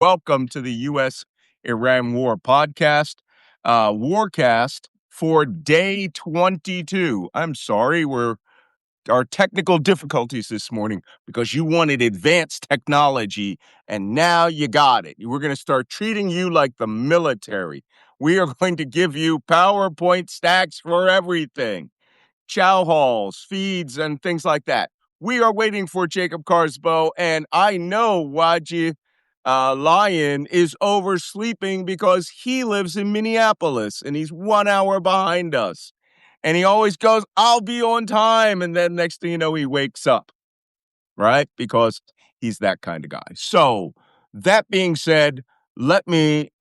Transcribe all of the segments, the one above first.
Welcome to the U.S.-Iran War podcast, Warcast for day 22. I'm sorry, our technical difficulties this morning because you wanted advanced technology, and now you got it. We're going to start treating you like the military. We are going to give you PowerPoint stacks for everything. Chow halls, feeds, and things like that. We are waiting for Jacob Kaarsbo, and I know Waji Lion is oversleeping because he lives in Minneapolis, and he's 1 hour behind us. And he always goes, I'll be on time, and then next thing you know, he wakes up, right? Because he's that kind of guy. So, that being said, let me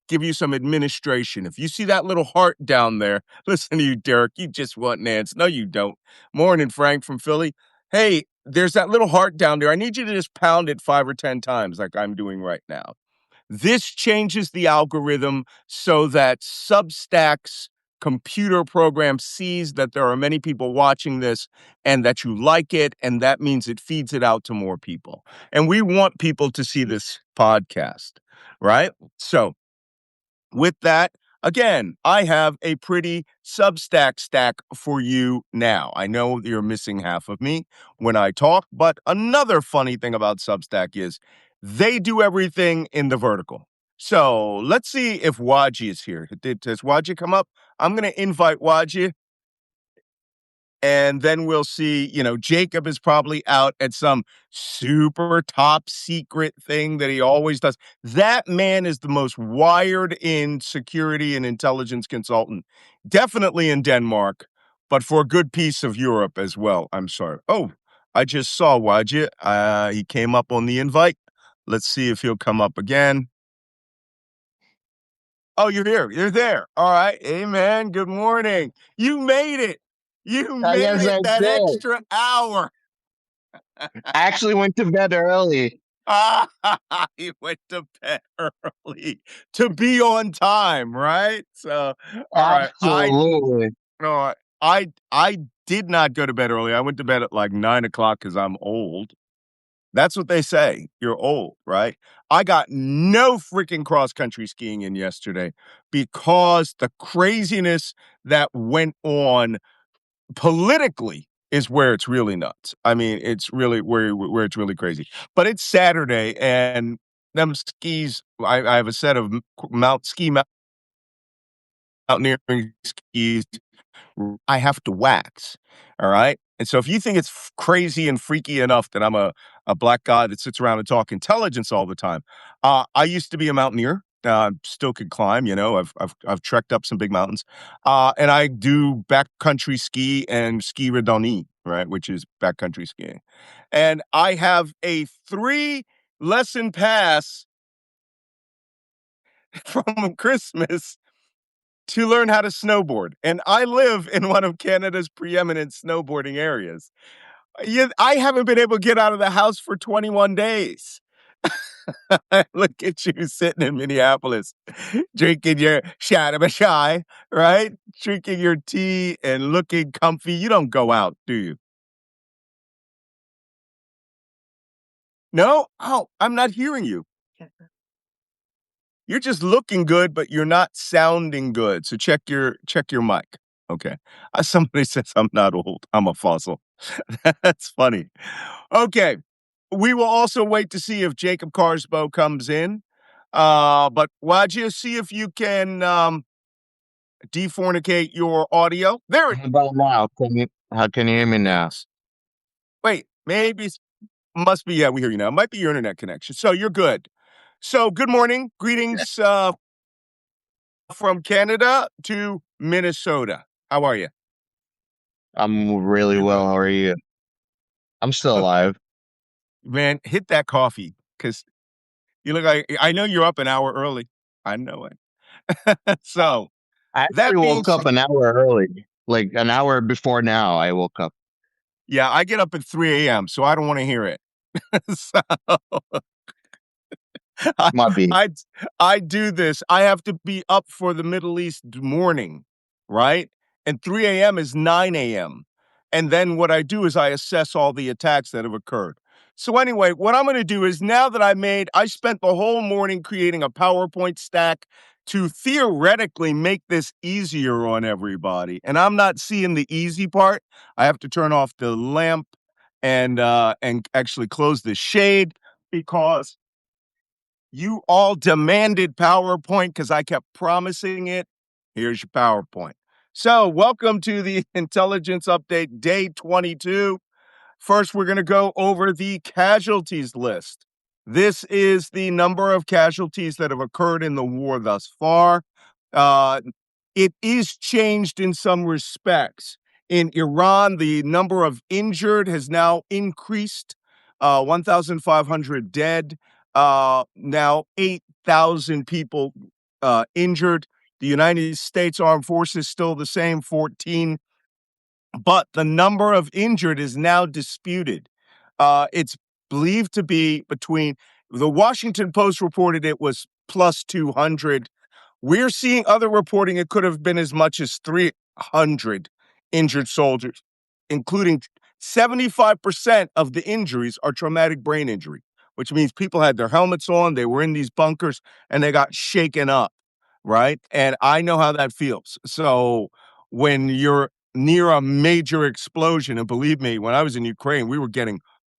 give you some administration. If you see that little heart down there, listen to you, Derek. You just want Nance. No, you don't. Morning, Frank from Philly. Hey, there's that little heart down there. I need you to just pound it 5 or 10 times like I'm doing right now. This changes the algorithm so that Substack's computer program sees that there are many people watching this and that you like it, and that means it feeds it out to more people. And we want people to see this podcast, right? So, with that, again, I have a pretty Substack stack for you now. I know you're missing half of me when I talk, but another funny thing about Substack is they do everything in the vertical. So let's see if Waji is here. Does Waji come up? I'm going to invite Waji. And then we'll see, Jacob is probably out at some super top secret thing that he always does. That man is the most wired in security and intelligence consultant, definitely in Denmark, but for a good piece of Europe as well. I'm sorry. Oh, I just saw Wajid. He came up on the invite. Let's see if he'll come up again. Oh, you're here. You're there. All right. Amen. Good morning. You made it. You made Yes, it I that did. extra hour. I actually went to bed early. He went to bed early to be on time, right? So, all right. Absolutely. I did not go to bed early. I went to bed at like 9 o'clock because I'm old. That's what they say. You're old, right? I got no freaking cross country skiing in yesterday because the craziness that went on politically is where it's really nuts. I mean, it's really where it's really crazy. But it's Saturday, and them skis. I have a set of mountaineering skis. I have to wax. All right. And so if you think it's crazy and freaky enough that I'm a black guy that sits around and talk intelligence all the time, I used to be a mountaineer. Still could climb, I've trekked up some big mountains, and I do backcountry ski and ski randonnée, right, which is backcountry skiing, and I have a 3-lesson pass from Christmas to learn how to snowboard. And I live in one of Canada's preeminent snowboarding areas. I haven't been able to get out of the house for 21 days. Look at you sitting in Minneapolis, drinking your shy, right? Drinking your tea and looking comfy. You don't go out, do you? No? Oh, I'm not hearing you. You're just looking good, but you're not sounding good. So check your mic. Okay. Somebody says I'm not old. I'm a fossil. That's funny. Okay. We will also wait to see if Jacob Kaarsbo comes in. But why'd you see if you can defornicate your audio? There it How about now? How can you hear me now? is. Wait, maybe must be, yeah, we hear you now. It might be your internet connection. So you're good. So good morning. Greetings from Canada to Minnesota. How are you? I'm really You're well. good. How are you? I'm still alive. Man, hit that coffee because you look like I know you're up an hour early. I know it. So I that actually being woke up said, an hour early, like an hour before now. I woke up. yeah, I get up at 3 a.m., so I don't want to hear it. So I, Might be. I I do this. I have to be up for the Middle East morning, right? And 3 a.m. is 9 a.m. And then what I do is I assess all the attacks that have occurred. So anyway, what I'm going to do is now that I spent the whole morning creating a PowerPoint stack to theoretically make this easier on everybody. And I'm not seeing the easy part. I have to turn off the lamp and actually close the shade because you all demanded PowerPoint because I kept promising it. Here's your PowerPoint. So, welcome to the Intelligence Update Day 22. First, we're going to go over the casualties list. This is the number of casualties that have occurred in the war thus far. Uh, it is changed in some respects. In Iran, the number of injured has now increased, 1,500 dead, now 8,000 people injured. The United States Armed Forces still the same, 14, but the number of injured is now disputed. It's believed to be between the Washington Post reported it was plus 200. We're seeing other reporting it could have been as much as 300 injured soldiers, including 75% of the injuries are traumatic brain injury, which means people had their helmets on, they were in these bunkers, and they got shaken up, right? And I know how that feels. So when you're near a major explosion, and believe me, when I was in Ukraine,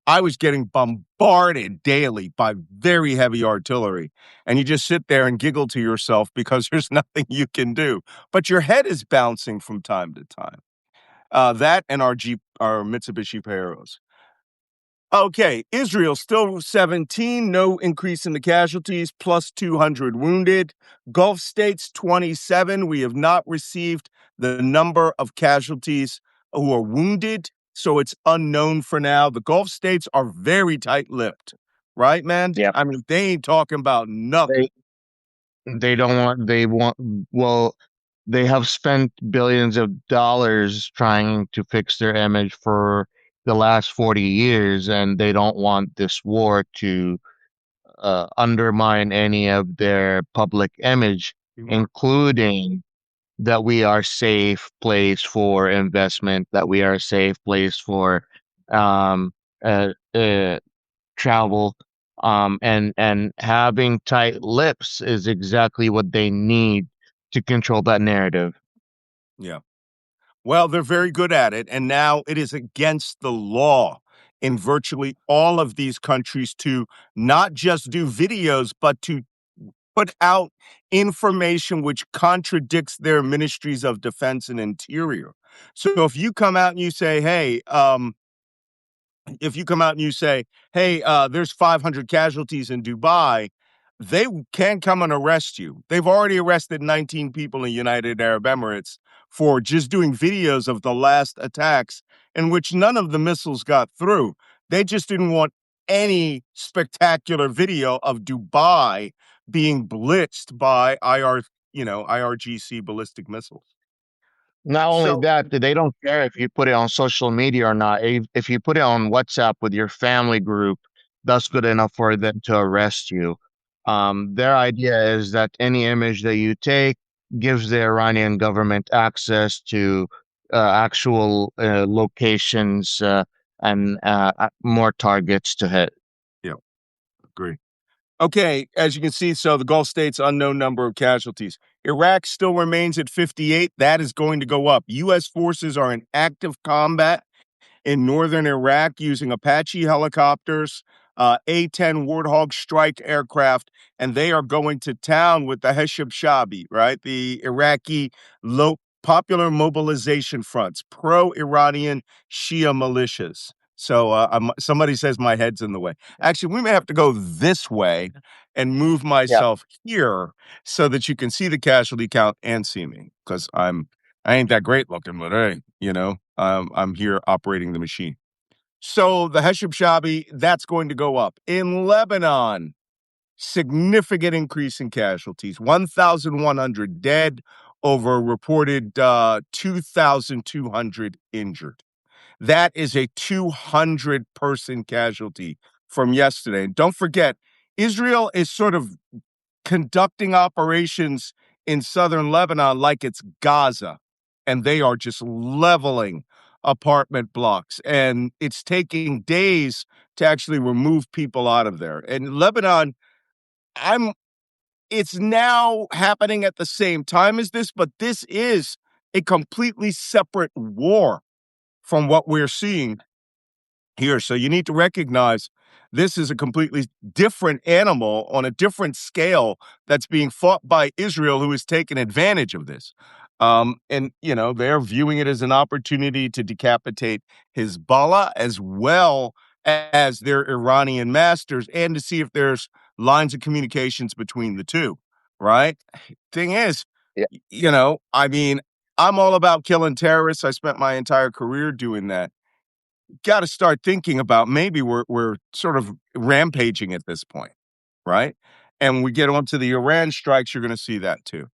I was getting bombarded daily by very heavy artillery. And you just sit there and giggle to yourself because there's nothing you can do. But your head is bouncing from time to time. That and our Mitsubishi Peros. Okay, Israel still 17, no increase in the casualties, plus 200 wounded. Gulf states 27. We have not received the number of casualties who are wounded, so it's unknown for now. The Gulf states are very tight-lipped, right, man? Yep. I mean, they ain't talking about nothing. They don't want, they want, well, they have spent billions of dollars trying to fix their image for the last 40 years, and they don't want this war to undermine any of their public image, including that we are safe place for investment, that we are a safe place for um, uh, uh, travel, and having tight lips is exactly what they need to control that narrative. Yeah. Well, they're very good at it, and now it is against the law in virtually all of these countries to not just do videos, but to put out information which contradicts their ministries of defense and interior. So if you come out and you say, if you come out and you say, hey, there's 500 casualties in Dubai, they can come and arrest you. They've already arrested 19 people in United Arab Emirates for just doing videos of the last attacks in which none of the missiles got through. They just didn't want any spectacular video of Dubai being blitzed by IRGC ballistic missiles. Not only So, that, they don't care if you put it on social media or not. If you put it on WhatsApp with your family group, that's good enough for them to arrest you. Their idea is that any image that you take gives the Iranian government access to actual locations and more targets to hit. yeah, agree. Okay, as you can see, so the Gulf states, unknown number of casualties. Iraq still remains at 58. That is going to go up. U.S. forces are in active combat in northern Iraq using Apache helicopters, A-10 Warthog strike aircraft, and they are going to town with the Heshab Shabi, right? The Iraqi popular mobilization fronts, pro-Iranian Shia militias. So somebody says my head's in the way. Actually, we may have to go this way and move Yeah. myself here so that you can see the casualty count and see me because I ain't that great looking, but hey, I'm here operating the machine. So the Heshab Shabi, that's going to go up. In Lebanon, significant increase in casualties, 1,100 dead, over reported 2,200 injured. That is a 200-person casualty from yesterday. And don't forget, Israel is sort of conducting operations in southern Lebanon like it's Gaza, and they are just leveling apartment blocks. And it's taking days to actually remove people out of there. And Lebanon, I'm it's now happening at the same time as this, but this is a completely separate war from what we're seeing here. So you need to recognize this is a completely different animal on a different scale that's being fought by Israel, who is taking advantage of this. And, they're viewing it as an opportunity to decapitate Hezbollah as well as their Iranian masters and to see if there's lines of communications between the two, right? Thing is, Yeah. I mean, I'm all about killing terrorists. I spent my entire career doing that. Got to start thinking about maybe we're sort of rampaging at this point, right? And when we get onto the Iran strikes, you're going to see that too.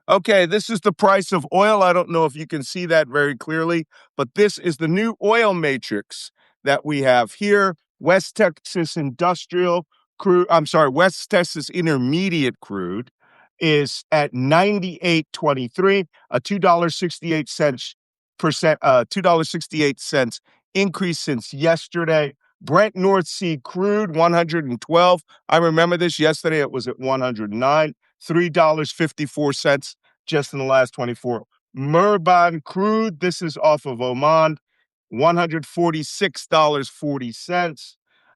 Okay, this is the price of oil. I don't know if you can see that very clearly, but this is the new oil matrix that we have here. West Texas Industrial crude, I'm sorry, West Texas Intermediate crude is at 98.23, a $2.68 percent $2.68 increase since yesterday. Brent North Sea crude 112. I remember this yesterday. It was at 109, $3.54 just in the last 24. Murban crude, this is off of Oman, $146.40.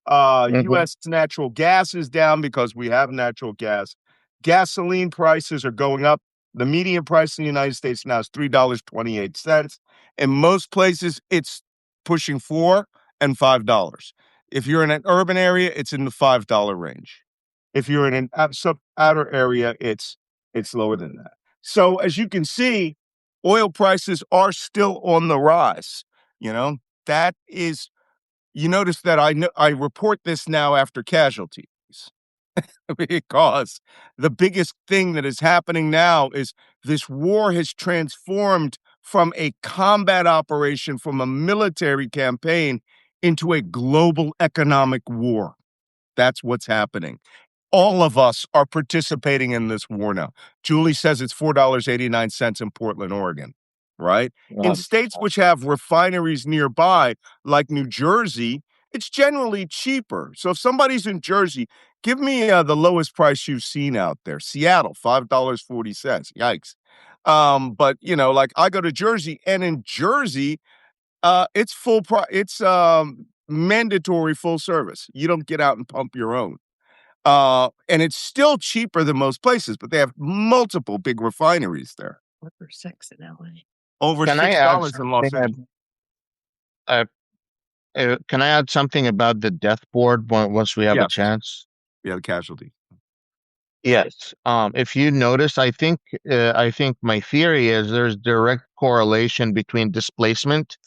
Mhm. U.S. natural gas is down because we have natural gas. Gasoline prices are going up. The median price in the United States now is $3.28. In most places, it's pushing $4 and $5. If you're in an urban area, it's in the $5 range. If you're in an outer area, it's lower than that. So as you can see, oil prices are still on the rise. You know that is. You notice that I report this now after casualties because the biggest thing that is happening now is this war has transformed from a combat operation, from a military campaign, into a global economic war. That's what's happening. All of us are participating in this war now. Julie says it's $4.89 in Portland, Oregon, right? In Um, states which have refineries nearby, like New Jersey, it's generally cheaper. So if somebody's in Jersey, give me the lowest price you've seen out there. Seattle, $5.40. Yikes. But like I go to Jersey, and in Jersey, it's full price. It's mandatory full service. You don't get out and pump your own. And it's still cheaper than most places, but they have multiple big refineries there. Over 6 in LA. Over can I add $6 in Los something? Angeles. Uh, can I add something about the death board once we have a Yes. chance? Yeah, the casualty. Yes. If you notice, I think my theory is there's direct correlation between displacement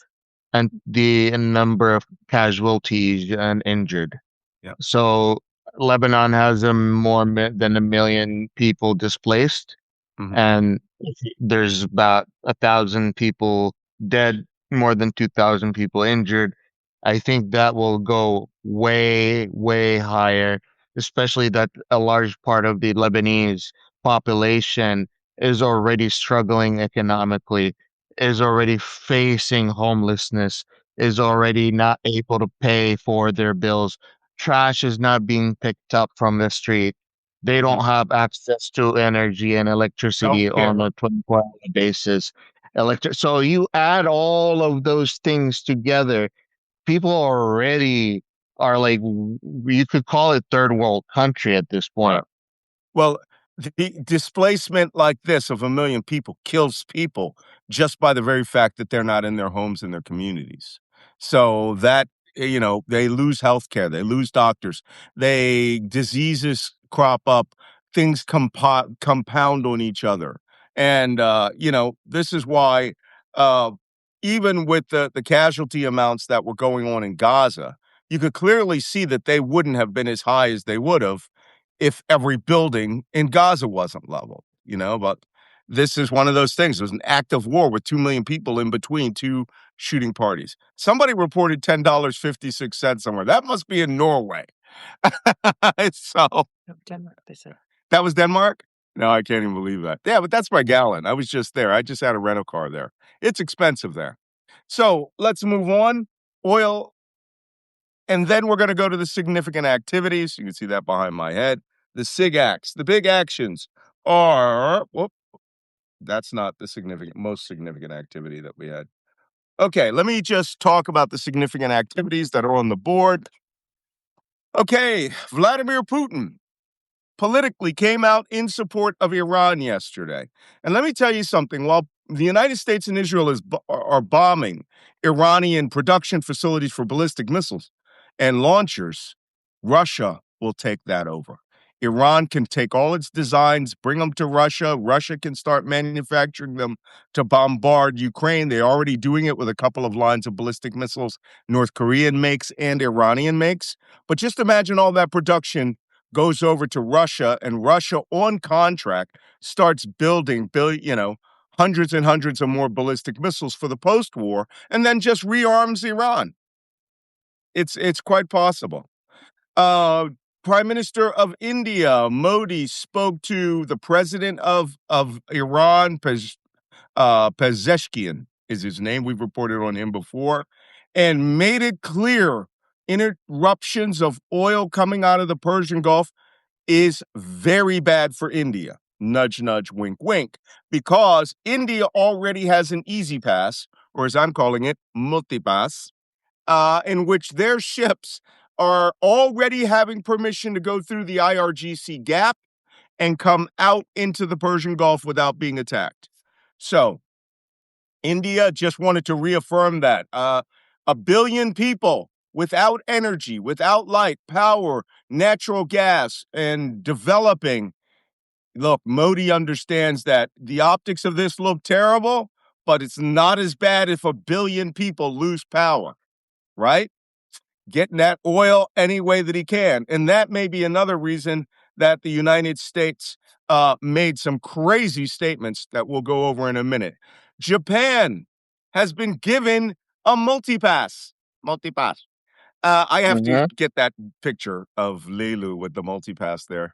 and the number of casualties and injured. Yeah. So Lebanon has than 1 million people displaced, Mhm. and there's about 1,000 people dead, more than 2,000 people injured. I think that will go way, way higher, especially that a large part of the Lebanese population is already struggling economically, is already facing homelessness, is already not able to pay for their bills. Trash is not being picked up from the street. They don't have access to energy and electricity Healthcare. on a 24-hour basis. So you add all of those things together, people already are like, you could call it third world country at this point. Well, the displacement like this of 1 million people kills people just by the very fact that they're not in their homes and their communities. So that, they lose health care, they lose doctors, diseases crop up, things compound on each other. And, this is why, uh, even with the casualty amounts that were going on in Gaza, you could clearly see that they wouldn't have been as high as they would have if every building in Gaza wasn't leveled, but this is one of those things. It was an act of war with 2 million people in between two shooting parties. Somebody reported $10.56 somewhere. That must be in Norway. So No, Denmark, they said. that was Denmark? No, I can't even believe that. Yeah, but that's by gallon. I was just there. I just had a rental car there. It's expensive there. So let's move on. Oil And then we're going to go to the significant activities. You can see that behind my head. The SIG acts, the big actions are, whoop, that's not the most significant activity that we had. Okay, let me just talk about the significant activities that are on the board. Okay, Vladimir Putin politically came out in support of Iran yesterday. And let me tell you something, while the United States and Israel are bombing Iranian production facilities for ballistic missiles and launchers, Russia will take that over. Iran can take all its designs, bring them to Russia. Russia can start manufacturing them to bombard Ukraine. They're already doing it with a couple of lines of ballistic missiles North Korean makes and Iranian makes. But just imagine all that production goes over to Russia, and Russia on contract starts building, hundreds and hundreds of more ballistic missiles for the post-war, and then just rearms Iran. It's quite possible. Prime Minister of India, Modi, spoke to the president of Iran, Pezeshkian is his name. We've reported on him before, and made it clear interruptions of oil coming out of the Persian Gulf is very bad for India. Nudge, nudge, wink, wink, because India already has an easy pass, or as I'm calling it, multipass, in which their ships are already having permission to go through the IRGC gap and come out into the Persian Gulf without being attacked. So India just wanted to reaffirm that. 1 billion people without energy, without light, power, natural gas, and developing. Look, Modi understands that the optics of this look terrible, but it's not as bad if 1 billion people lose power, right? Getting that oil any way that he can. And that may be another reason that the United States made some crazy statements that we'll go over in a minute. Japan has been given a multipass. I have to get that picture of Leilu with the multipass there.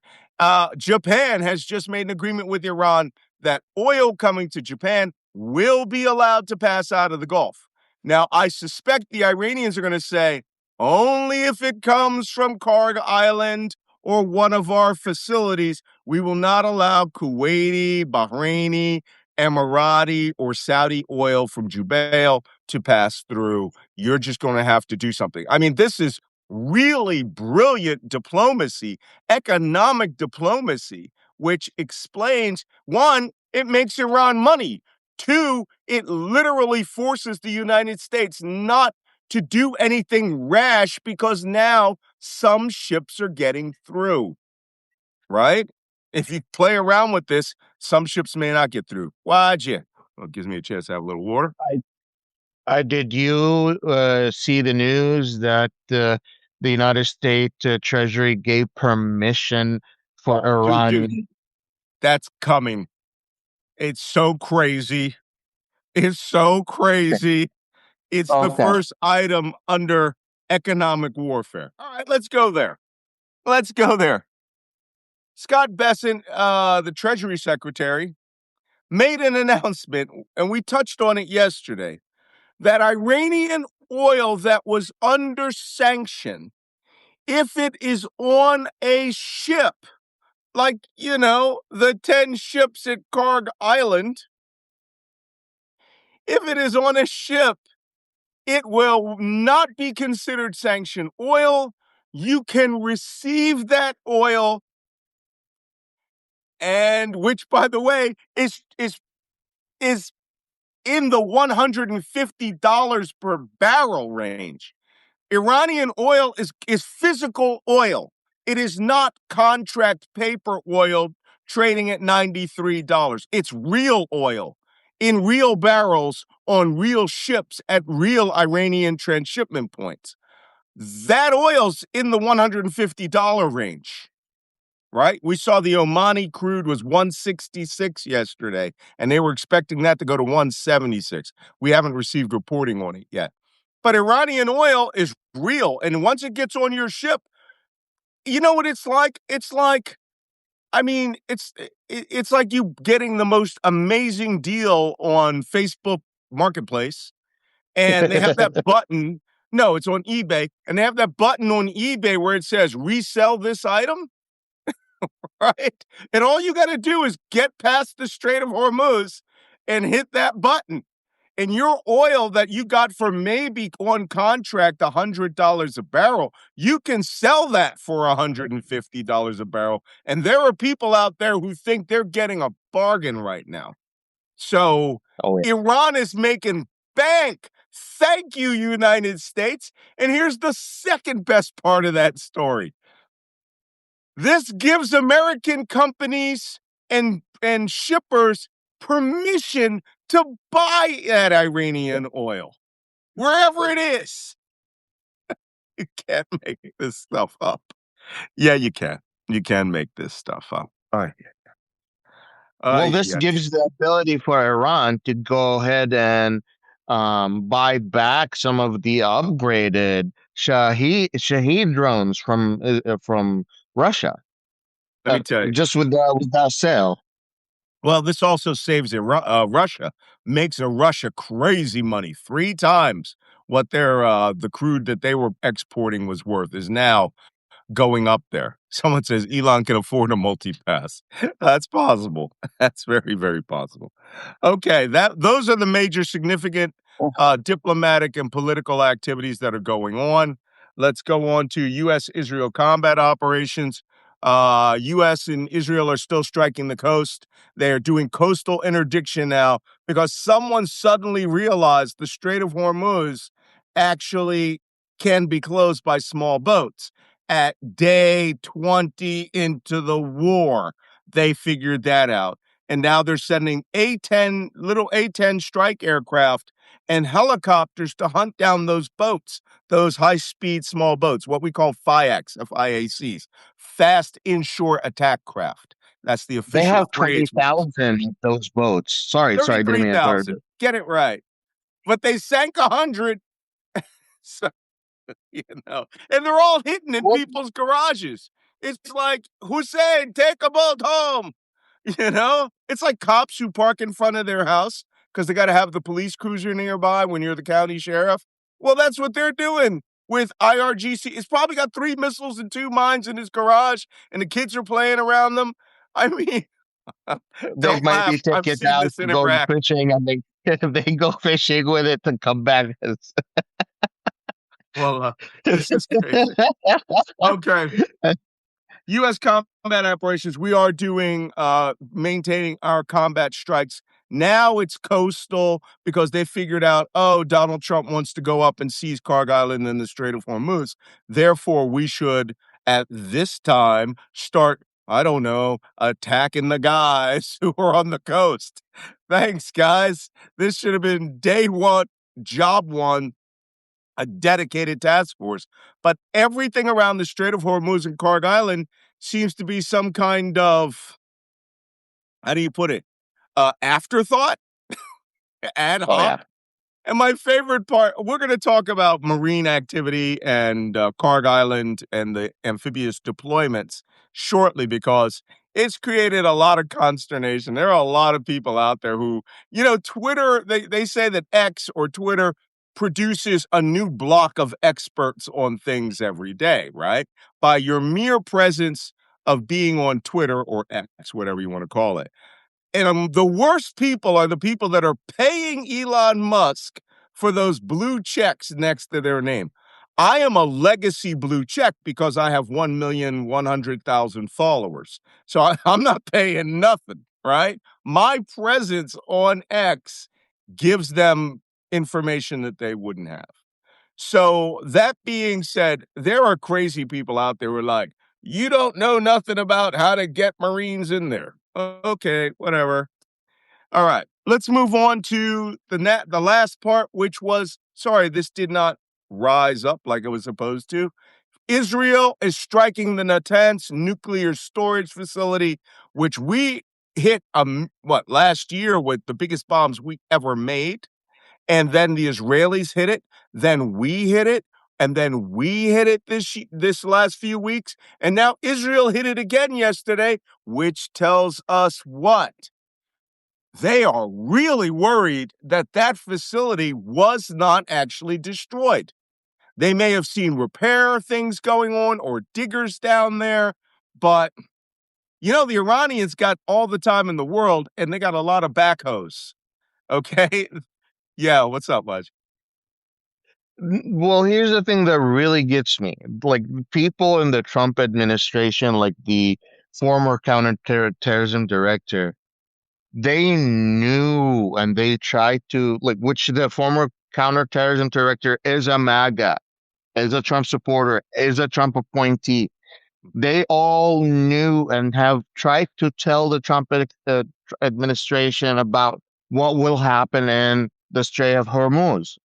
Japan has just made an agreement with Iran that oil coming to Japan will be allowed to pass out of the Gulf. Now, I suspect the Iranians are going to say, only if it comes from Kaarsbo Island or one of our facilities. We will not allow Kuwaiti, Bahraini, Emirati, or Saudi oil from Jubail to pass through. You're just going to have to do something. I mean, this is really brilliant diplomacy, economic diplomacy, which explains, one, it makes Iran money. Two, it literally forces the United States not to do anything rash because now some ships are getting through, right? If you play around with this, some ships may not get through. Why'd you? Well, it gives me a chance to have a little water. Did you see the news that the United States Treasury gave permission for Iran? Dude, that's coming. It's so crazy. It's so crazy. It's the first item under economic warfare. All right, let's go there. Scott Bessent, the Treasury Secretary, made an announcement, and we touched on it yesterday, that Iranian oil that was under sanction, if it is on a ship, like, the 10 ships at Kaarsbo Island, if it is on a ship, it will not be considered sanctioned oil. You can receive that oil, and which, by the way, is in the $150 per barrel range. Iranian oil is physical oil. It is not contract paper oil trading at $93. It's real oil in real barrels on real ships at real Iranian transshipment points. That oil's in the $150 range, right? We saw the Omani crude was 166 yesterday, and they were expecting that to go to 176. We haven't received reporting on it yet. But Iranian oil is real, and once it gets on your ship, you know what it's like? It's like, it's like you getting the most amazing deal on Facebook Marketplace, and they have that button No, it's on eBay, and they have that button on eBay where it says resell this item, right? And all you got to do is get past the Strait of Hormuz and hit that button. And your oil that you got for maybe on contract $100 a barrel, you can sell that for $150 a barrel. And there are people out there who think they're getting a bargain right now. So Oh, yeah. Iran is making bank. Thank you, United States. And here's the second best part of that story. This gives American companies and shippers permission to buy that Iranian oil, wherever it is. You can't make this stuff up. Yeah, you can. You can make this stuff up. Well, this Yeah. gives the ability for Iran to go ahead and buy back some of the upgraded Shahed drones from Russia, Let me tell you. just with that sale. Well, this also saves Russia, makes Russia crazy money. 3 times what their the crude that they were exporting was worth is now going up there. Someone says Elon can afford a multi-pass. That's possible. That's very, very possible. Okay, those are the major significant diplomatic and political activities that are going on. Let's go on to U.S.-Israel combat operations. U.S. and Israel are still striking the coast. They are doing coastal interdiction now because someone suddenly realized the Strait of Hormuz actually can be closed by small boats. At day 20 into the war, they figured that out. And now they're sending little A-10 strike aircraft and helicopters to hunt down those boats, those high-speed small boats, what we call FIACs, F-I-A-Cs, fast inshore attack craft. That's the They official have phrase. 30,000 of those boats. Sorry, didn't mean to interrupt. 33,000. Get it right. But they sank 100. So, and they're all hidden in people's garages. It's like, Hussein, take a boat home. It's like cops who park in front of their house because they got to have the police cruiser nearby when you're the county sheriff. Well, that's what they're doing with IRGC. It's probably got 3 missiles and 2 mines in his garage, and the kids are playing around them. I mean, They don't might laugh. be taking I've it seen out this to in go Iraq. fishing, and they go fishing with it to come back. Well, this is crazy. Okay. U.S. combat operations, we are doing, maintaining our combat strikes. Now it's coastal because they figured out, Donald Trump wants to go up and seize Kaarsbo Island and the Strait of Hormuz. Therefore, we should, at this time, start, I don't know, attacking the guys who are on the coast. Thanks, guys. This should have been day 1, job 1, a dedicated task force. But everything around the Strait of Hormuz and Kaarsbo Island seems to be some kind of, how do you put it, afterthought, ad hoc. Oh, yeah. And my favorite part, we're going to talk about marine activity and Kaarsbo Island and the amphibious deployments shortly because it's created a lot of consternation. There are a lot of people out there who, Twitter, they say that X or Twitter produces a new block of experts on things every day, right? By your mere presence of being on Twitter or X, whatever you want to call it. And the worst people are the people that are paying Elon Musk for those blue checks next to their name. I am a legacy blue check because I have 1,100,000 followers. So I'm not paying nothing, right? My presence on X gives them information that they wouldn't have. So that being said, there are crazy people out there who are like, you don't know nothing about how to get Marines in there. Okay, whatever. All right, let's move on to the last part, which was, sorry, this did not rise up like it was supposed to. Israel is striking the Nance nuclear storage facility, which we hit, last year with the biggest bombs we ever made. And then the Israelis hit it, then we hit it, and then we hit it this last few weeks, and now Israel hit it again yesterday, which tells us what? They are really worried that that facility was not actually destroyed. They may have seen repair things going on or diggers down there, but the Iranians got all the time in the world and they got a lot of backhoes. Okay? Yeah, what's up, Mudge? Well, here's the thing that really gets me. Like people in the Trump administration, like the former counterterrorism director, they knew and they tried to which the former counterterrorism director is a MAGA, is a Trump supporter, is a Trump appointee. They all knew and have tried to tell the Trump administration about what will happen in the Strait of Hormuz.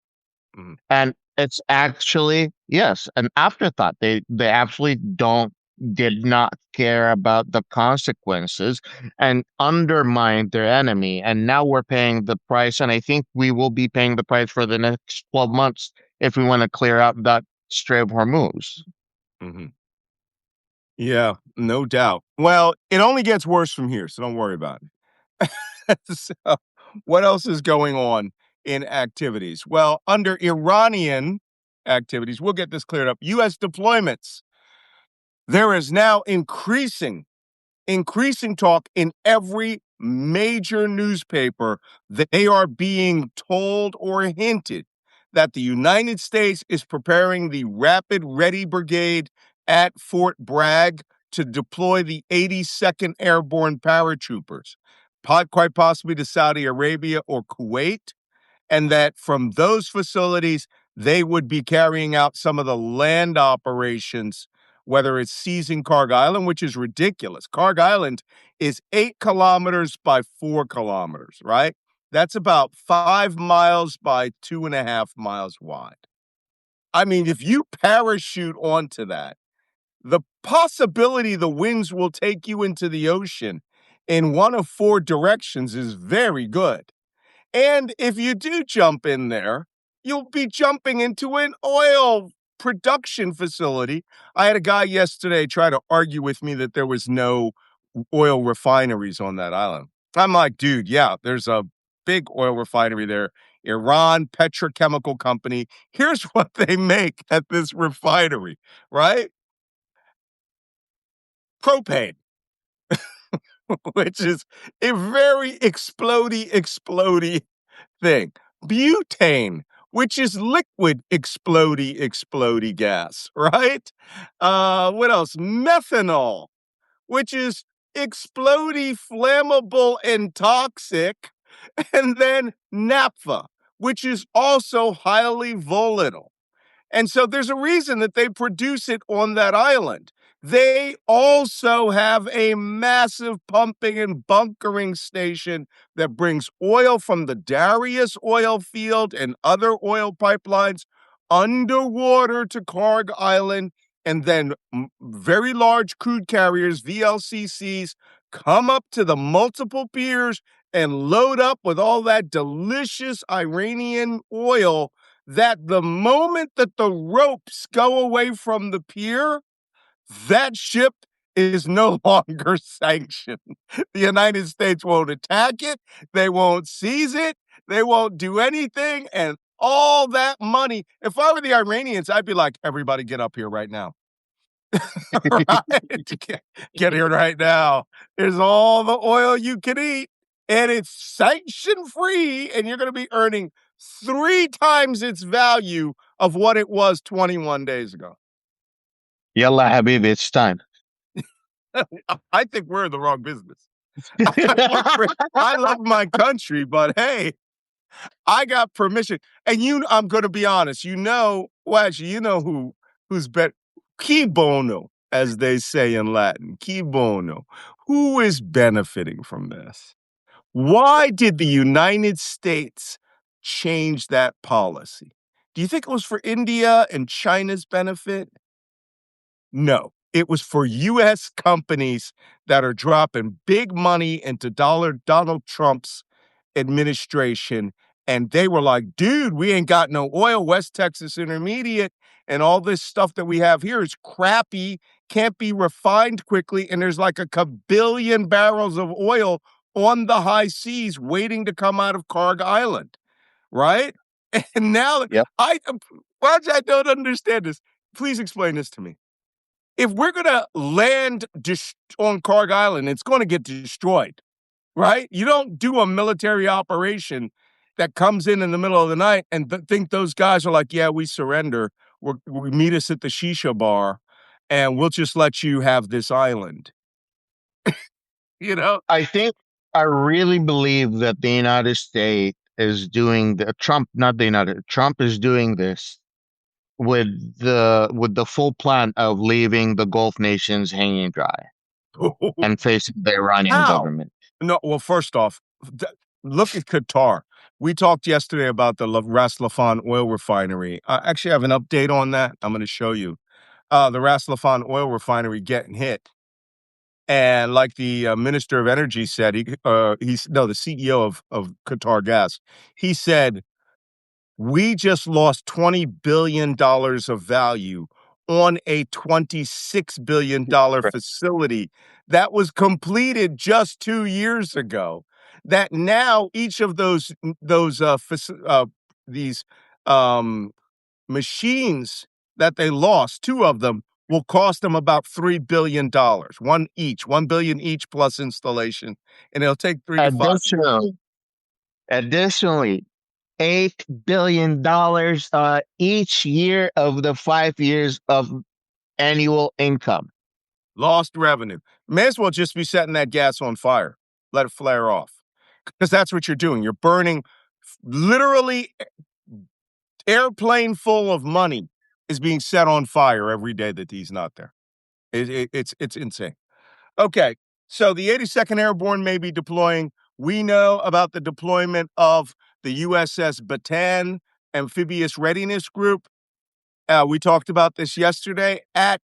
Mhm. And it's actually, yes, an afterthought. They actually did not care about the consequences and undermined their enemy. And now we're paying the price. And I think we will be paying the price for the next 12 months if we want to clear out that Strait of Hormuz. Mm-hmm. Yeah, no doubt. Well, it only gets worse from here, so don't worry about it. So, what else is going on in activities? Well, under Iranian activities, we'll get this cleared up. U.S. deployments. There is now increasing talk in every major newspaper that they are being told or hinted that the United States is preparing the Rapid Ready Brigade at Fort Bragg to deploy the 82nd Airborne Paratroopers, quite possibly to Saudi Arabia or Kuwait, and that from those facilities, they would be carrying out some of the land operations, whether it's seizing Karg Island, which is ridiculous. Karg Island is 8 kilometers by 4 kilometers, right? That's about 5 miles by 2.5 miles wide. I mean, if you parachute onto that, the possibility the winds will take you into the ocean in one of 4 directions is very good. And if you do jump in there, you'll be jumping into an oil production facility. I had a guy yesterday try to argue with me that there was no oil refineries on that island. I'm like, dude, yeah, there's a big oil refinery there. Iran Petrochemical Company. Here's what they make at this refinery, right? Propane, which is a very explody thing. Butane, which is liquid explody gas, right? What else? Methanol, which is explody, flammable, and toxic. And then naphtha, which is also highly volatile. And so there's a reason that they produce it on that island. They also have a massive pumping and bunkering station that brings oil from the Darius oil field and other oil pipelines underwater to Karg Island. And then very large crude carriers, VLCCs, come up to the multiple piers and load up with all that delicious Iranian oil that the moment that the ropes go away from the pier, that ship is no longer sanctioned. The United States won't attack it. They won't seize it. They won't do anything. And all that money, if I were the Iranians, I'd be like, everybody get up here right now. Right? Get here right now. There's all the oil you can eat, and it's sanction free, and you're going to be earning 3 times its value of what it was 21 days ago. Yalla, Habib, it's time. I think we're in the wrong business. I love my country, but hey, I got permission. And I'm going to be honest, actually, who's bet chi bono, as they say in Latin, chi bono. Who is benefiting from this? Why did the United States change that policy? Do you think it was for India and China's benefit? No, it was for U.S. companies that are dropping big money into Donald Trump's administration. And they were like, dude, we ain't got no oil. West Texas Intermediate and all this stuff that we have here is crappy, can't be refined quickly. And there's like a kabillion barrels of oil on the high seas waiting to come out of Karg Island, right? And now Yep. Watch, I don't understand this. Please explain this to me. If we're gonna land on Karg Island, it's gonna get destroyed, right? You don't do a military operation that comes in the middle of the night and think those guys are like, yeah, we surrender. We meet us at the shisha bar, and we'll just let you have this island. You know? I really believe that the United States is doing Trump is doing this with the full plan of leaving the Gulf nations hanging dry and facing the Iranian How? government. No, well, first off, look at Qatar. We talked yesterday about the Ras Laffan oil refinery. I actually have an update on that. I'm going to show you. The Ras Laffan oil refinery getting hit. And like the Minister of Energy said, the CEO of Qatar Gas, he said, we just lost $20 billion of value on a $26 billion Right. facility that was completed just 2 years ago. That now each of these machines that they lost, two of them, will cost them about $3 billion, $1 billion each plus installation, and it'll take 3 to 5 years. Additionally, $8 billion each year of the 5 years of annual income. Lost revenue. May as well just be setting that gas on fire. Let it flare off. Because that's what you're doing. You're burning literally airplane full of money is being set on fire every day that he's not there. It's insane. Okay, so the 82nd Airborne may be deploying. We know about the deployment of the USS Bataan Amphibious Readiness Group. We talked about this yesterday. At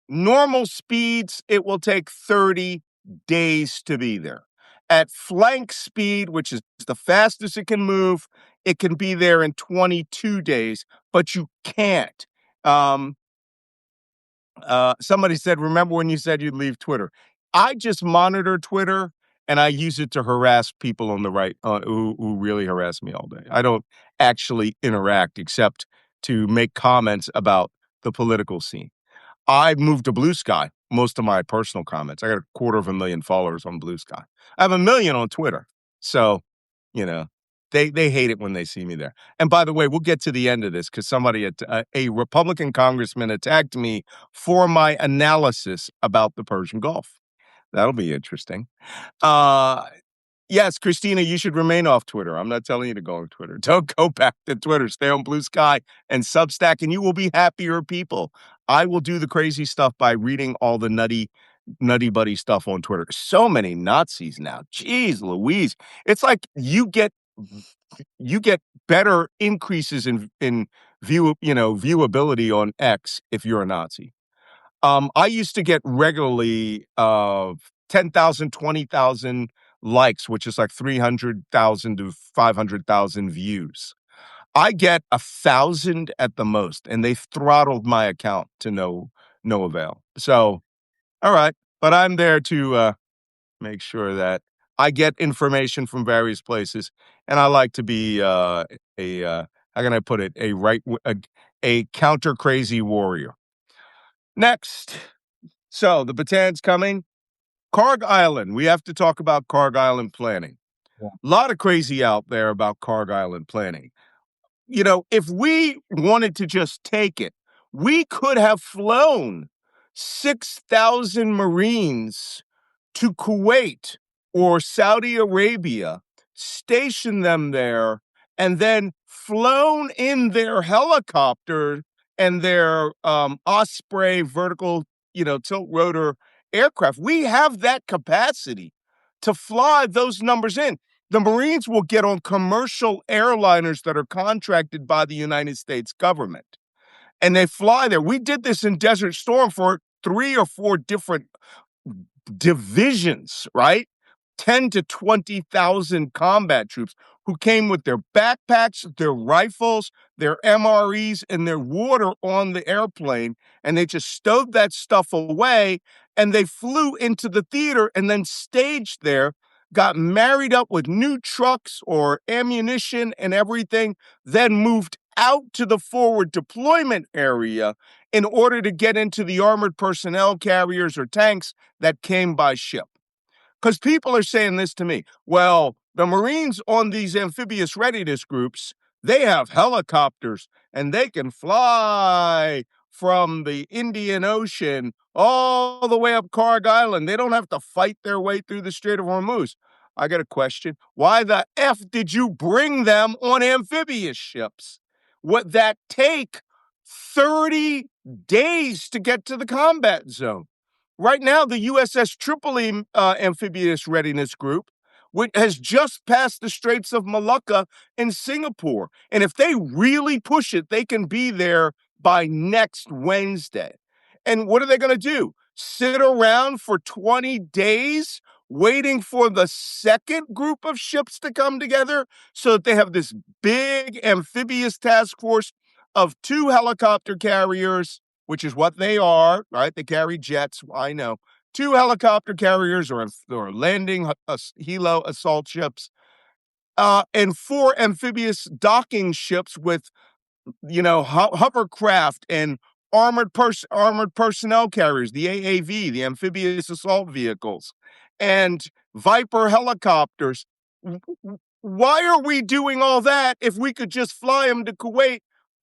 normal speeds, it will take 30 days to be there. At flank speed, which is the fastest it can move, it can be there in 22 days, but you can't. Somebody said, remember when you said you'd leave Twitter? I just monitor Twitter and I use it to harass people on the right who really harass me all day. I don't actually interact except to make comments about the political scene. I moved to Blue Sky, most of my personal comments. I got 250,000 followers on Blue Sky. I have 1 million on Twitter. So, you know, they hate it when they see me there. And by the way, we'll get to the end of this because a Republican congressman attacked me for my analysis about the Persian Gulf. That'll be interesting. Yes, Christina, you should remain off Twitter. I'm not telling you to go on Twitter. Don't go back to Twitter. Stay on Blue Sky and Substack, and you will be happier people. I will do the crazy stuff by reading all the nutty buddy stuff on Twitter. So many Nazis now. Jeez Louise. It's like you get better increases in viewability on X if you're a Nazi. I used to get regularly 10,000, 20,000 likes, which is like 300,000 to 500,000 views. I get 1,000 at the most, and they've throttled my account to no avail. So, all right, but I'm there to make sure that I get information from various places, and I like to be how can I put it, a counter crazy warrior. Next, so the Bataan's coming. Karg Island. We have to talk about Karg Island planning. Yeah. A lot of crazy out there about Karg Island planning. You know, if we wanted to just take it, we could have flown 6,000 Marines to Kuwait or Saudi Arabia, stationed them there, and then flown in their helicopter and their Osprey vertical, tilt rotor aircraft. We have that capacity to fly those numbers in. The Marines will get on commercial airliners that are contracted by the United States government, and they fly there. We did this in Desert Storm for 3 or 4 different divisions, right? 10 to 20,000 combat troops who came with their backpacks, their rifles, their MREs, and their water on the airplane. And they just stowed that stuff away, and they flew into the theater and then staged there, got married up with new trucks or ammunition and everything, then moved out to the forward deployment area in order to get into the armored personnel carriers or tanks that came by ship. Because people are saying this to me. Well, the Marines on these amphibious readiness groups, they have helicopters and they can fly from the Indian Ocean all the way up Kaarsbo Island. They don't have to fight their way through the Strait of Hormuz. I got a question. Why the F did you bring them on amphibious ships? What that take 30 days to get to the combat zone? Right now, the USS Tripoli Amphibious Readiness Group which has just passed the Straits of Malacca in Singapore. And if they really push it, they can be there by next Wednesday. And what are they going to do? Sit around for 20 days waiting for the second group of ships to come together so that they have this big amphibious task force of 2 helicopter carriers, which is what they are, right? They carry jets, I know. 2 helicopter carriers or landing helo assault ships, and 4 amphibious docking ships with, hovercraft and armored personnel carriers, the AAV, the amphibious assault vehicles, and Viper helicopters. Why are we doing all that if we could just fly them to Kuwait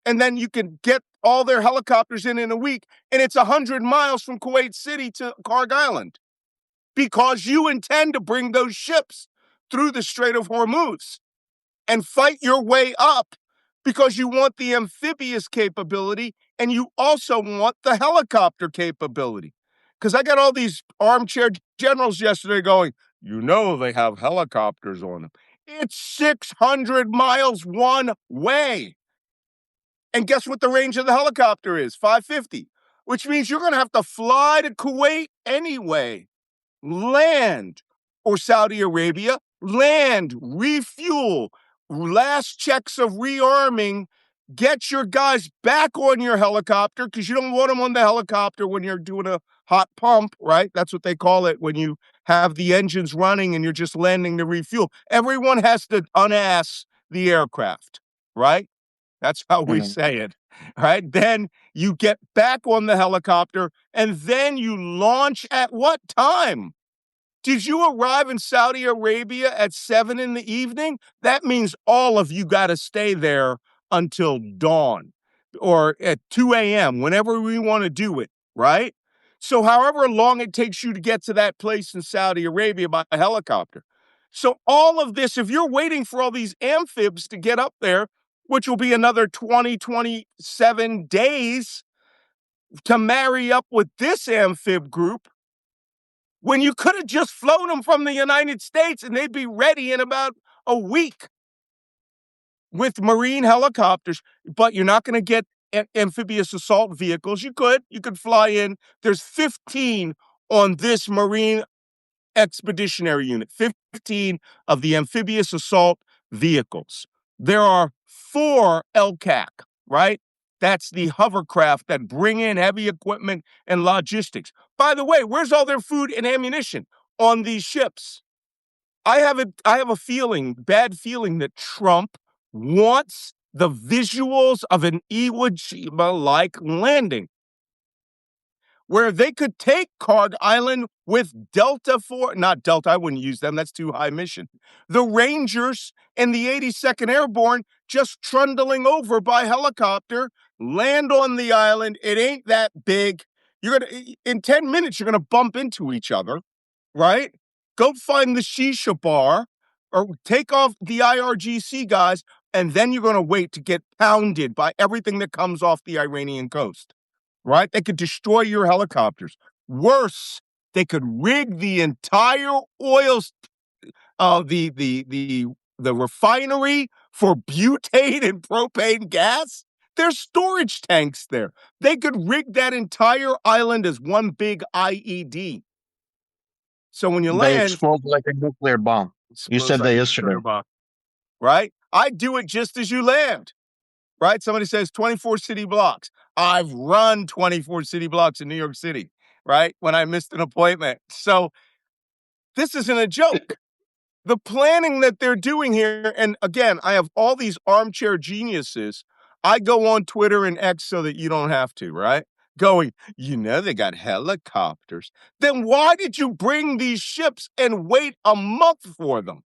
and then you can get all their helicopters in a week and it's 100 miles from Kuwait City to Kaarsbo Island? Because you intend to bring those ships through the Strait of Hormuz and fight your way up because you want the amphibious capability and you also want the helicopter capability. Because I got all these armchair generals yesterday going, they have helicopters on them. It's 600 miles one way. And guess what the range of the helicopter is? 550, which means you're going to have to fly to Kuwait anyway, land, or Saudi Arabia, land, refuel, last checks of rearming, get your guys back on your helicopter because you don't want them on the helicopter when you're doing a hot pump, right? That's what they call it when you have the engines running and you're just landing to refuel. Everyone has to unass the aircraft, right? That's how we say it, right? Then you get back on the helicopter and then you launch at what time? Did you arrive in Saudi Arabia at 7 in the evening? That means all of you got to stay there until dawn or at 2 a.m., whenever we want to do it, right? So however long it takes you to get to that place in Saudi Arabia by helicopter. So all of this, if you're waiting for all these amphibs to get up there, which will be another 27 days to marry up with this amphib group, when you could have just flown them from the United States and they'd be ready in about a week with Marine helicopters. But you're not going to get amphibious assault vehicles. You could fly in. There's 15 on this Marine Expeditionary Unit, 15 of the amphibious assault vehicles. There are 4 LCAC, right? That's the hovercraft that bring in heavy equipment and logistics. By the way, where's all their food and ammunition on these ships? I have a bad feeling that Trump wants the visuals of an Iwo Jima-like landing, where they could take Kaarsbo Island with Delta Force, not Delta, I wouldn't use them, that's too high mission. The Rangers and the 82nd Airborne just trundling over by helicopter, land on the island. It ain't that big. In 10 minutes, you're going to bump into each other, right? Go find the shisha bar or take off the IRGC guys, and then you're going to wait to get pounded by everything that comes off the Iranian coast. Right? They could destroy your helicopters. Worse, they could rig the entire the refinery for butane and propane gas. There's storage tanks there. They could rig that entire island as one big IED. So when you They land, explode like a nuclear bomb. You said that yesterday. Right? I do it just as you land. Right? Somebody says 24 city blocks. I've run 24 city blocks in New York City, right? When I missed an appointment. So this isn't a joke. The planning that they're doing here, and again, I have all these armchair geniuses I go on Twitter and X so that you don't have to, right? Going, they got helicopters. Then why did you bring these ships and wait a month for them?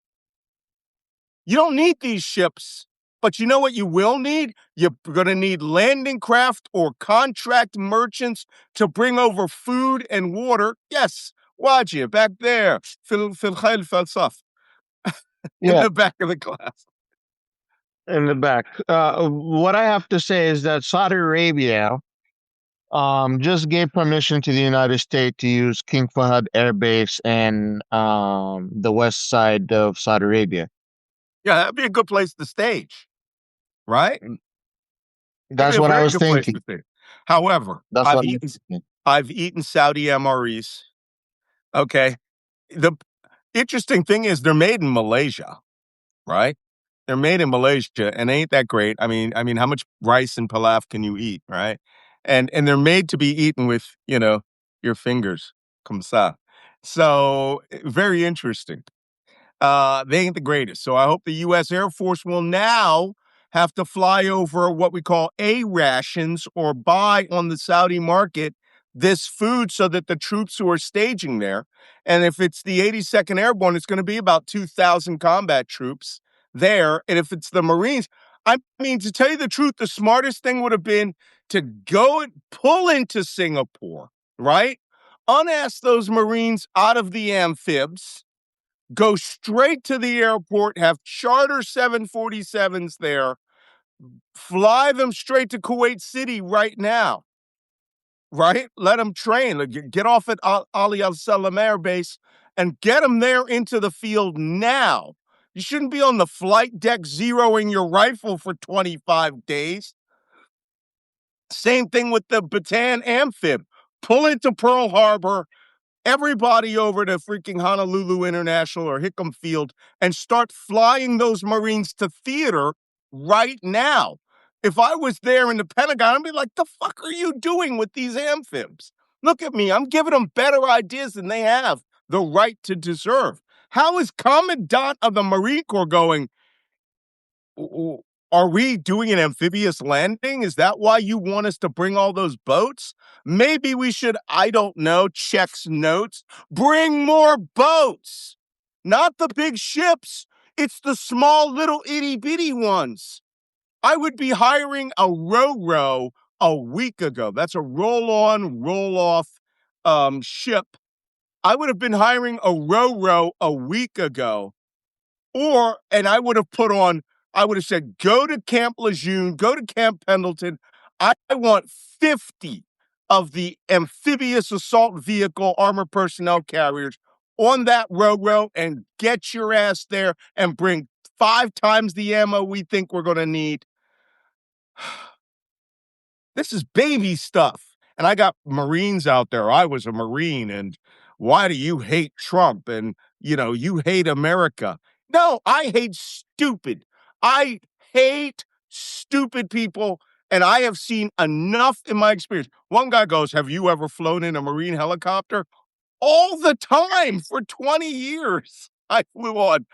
You don't need these ships. But you know what you will need? You're going to need landing craft or contract merchants to bring over food and water. Yes, Wajia, back there. Fil Khail Falsaf. In Yeah, the back of the class. in the back. What I have to say is that Saudi Arabia just gave permission to the United States to use King Fahd Air Base and the west side of Saudi Arabia. Yeah, that'd be a good place to stage, right? That'd be That's a what I very was good place thinking. to stage. However, That's what I was thinking. I've eaten Saudi MREs. Okay. The interesting thing is they're made in Malaysia, right? They're made in Malaysia and ain't that great. I mean, how much rice and pilaf can you eat, right? And they're made to be eaten with, your fingers. Comme ça. So very interesting. They ain't the greatest. So I hope the U.S. Air Force will now have to fly over what we call A rations or buy on the Saudi market this food so that the troops who are staging there, and if it's the 82nd Airborne, it's going to be about 2,000 combat troops there. And if it's the Marines, I mean, to tell you the truth, the smartest thing would have been to go and pull into Singapore, right? Unask those Marines out of the amphibs, go straight to the airport, have charter 747s there, fly them straight to Kuwait City right now, right? Let them train. Get off at Ali Al Salam Air Base and get them there into the field now. You shouldn't be on the flight deck zeroing your rifle for 25 days. Same thing with the Bataan amphib. Pull into Pearl Harbor, everybody over to freaking Honolulu International or Hickam Field and start flying those Marines to theater right now. If I was there in the Pentagon, I'd be like, the fuck are you doing with these amphibs? Look at me. I'm giving them better ideas than they have the right to deserve. How is Commandant of the Marine Corps going, are we doing an amphibious landing? Is that why you want us to bring all those boats? Maybe we should, I don't know, checks notes, bring more boats, not the big ships. It's the small little itty bitty ones. I would be hiring a ro-ro a week ago. That's a roll-on, roll-off ship. I would have been hiring a ro-ro a week ago. And I would have said, go to Camp Lejeune, go to Camp Pendleton. I want 50 of the amphibious assault vehicle armor personnel carriers on that ro-ro and get your ass there and bring 5 times the ammo we think we're going to need. This is baby stuff. And I got Marines out there. I was a Marine. And why do you hate Trump? And, you hate America. No, I hate stupid. I hate stupid people. And I have seen enough in my experience. One guy goes, have you ever flown in a Marine helicopter? All the time for 20 years. I flew on.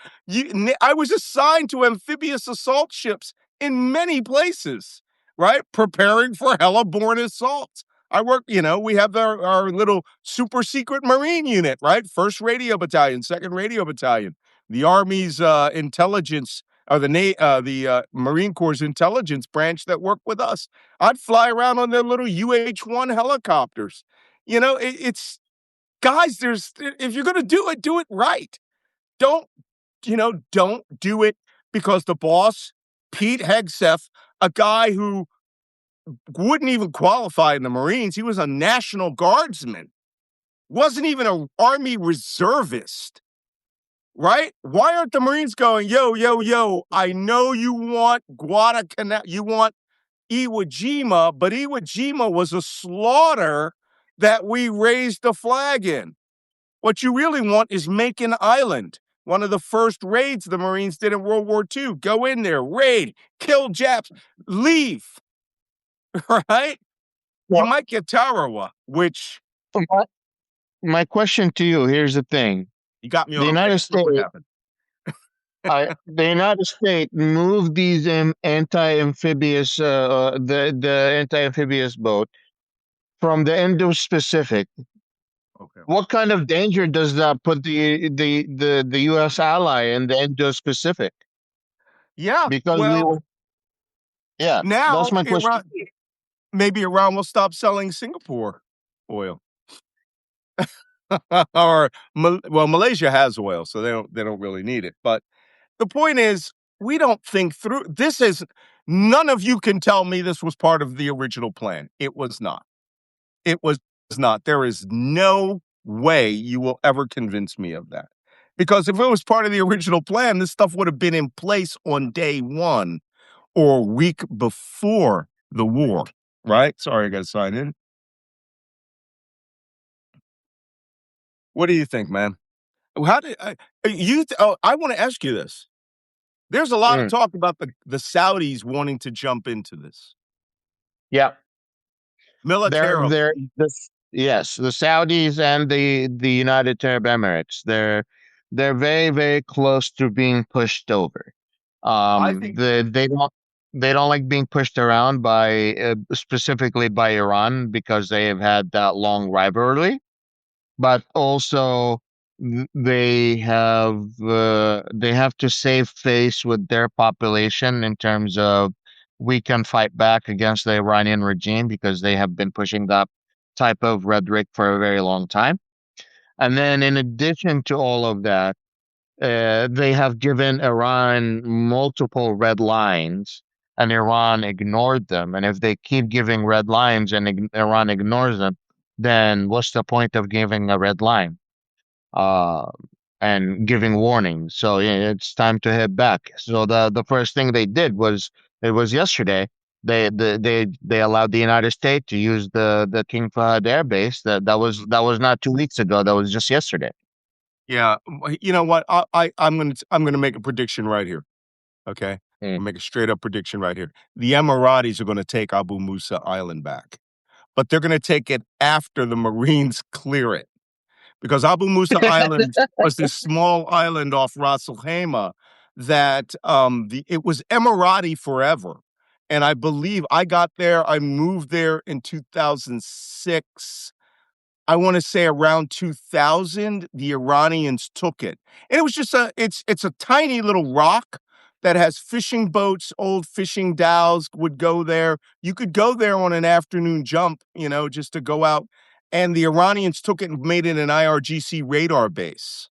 I was assigned to amphibious assault ships in many places, right? Preparing for hella-born assaults. I work, we have our little super secret Marine unit, right? 1st Radio Battalion, 2nd Radio Battalion, the Army's intelligence, or the Marine Corps' intelligence branch that work with us. I'd fly around on their little UH-1 helicopters. It's guys, if you're going to do it right. Don't do it because the boss, Pete Hegseth, a guy who wouldn't even qualify in the Marines. He was a National Guardsman, wasn't even an Army reservist, right? Why aren't the Marines going, yo, yo, yo, I know you want Guadalcanal, you want Iwo Jima, but Iwo Jima was a slaughter that we raised the flag in. What you really want is Macon Island, one of the first raids the Marines did in World War II. Go in there, raid, kill Japs, leave, right? You Well, might get Tarawa, which my, my question to you, here's the thing. you got me The on United Facebook. What States, happened? The United States moved these anti-amphibious the anti-amphibious boat from the Indo-Pacific. Okay. What kind of danger does that put the U.S. ally in the Indo-Pacific? Yeah. Because Well, yeah, that's now my question. maybe Iran will stop selling Singapore oil. Or well, Malaysia has oil, so they don't really need it. But the point is, we don't think through this. Is none of you can tell me this was part of the original plan. It was not. It was not. There is no way you will ever convince me of that. Because if it was part of the original plan, this stuff would have been in place on day one or a week before the war, right? Sorry, I got to sign in. What do you think, man? How did I want to ask you this. There's a lot of Mm, talk about the Saudis wanting to jump into this yeah, militarily. yes, the Saudis and the United Arab Emirates. They're very very close to being pushed over. I think, They don't like being pushed around by specifically by Iran because they have had that long rivalry, but also they have to save face with their population in terms of we can fight back against the Iranian regime because they have been pushing that type of rhetoric for a very long time. And then in addition to all of that, they have given Iran multiple red lines, and Iran ignored them. And if they keep giving red lines and Iran ignores them, then what's the point of giving a red line uh, and giving warnings? So yeah, it's time to head back. So the first thing they did was it was yesterday. They allowed the United States to use the King Fahd Air Base. That was not 2 weeks ago. That was just yesterday. yeah. You know what? I'm gonna make a prediction right here. Okay, Mm. I'll make a straight up prediction right here. The Emiratis are going to take Abu Musa Island back, but they're going to take it after the Marines clear it. Because Abu Musa Island was this small island off Ras Al Khaimah that it was Emirati forever. And I believe I got there, I moved there in 2006. I want to say around 2000, the Iranians took it. And it was just it's a tiny little rock that has fishing boats, old fishing dhows would go there. You could go there on an afternoon jump, just to go out. And the Iranians took it and made it an IRGC radar base.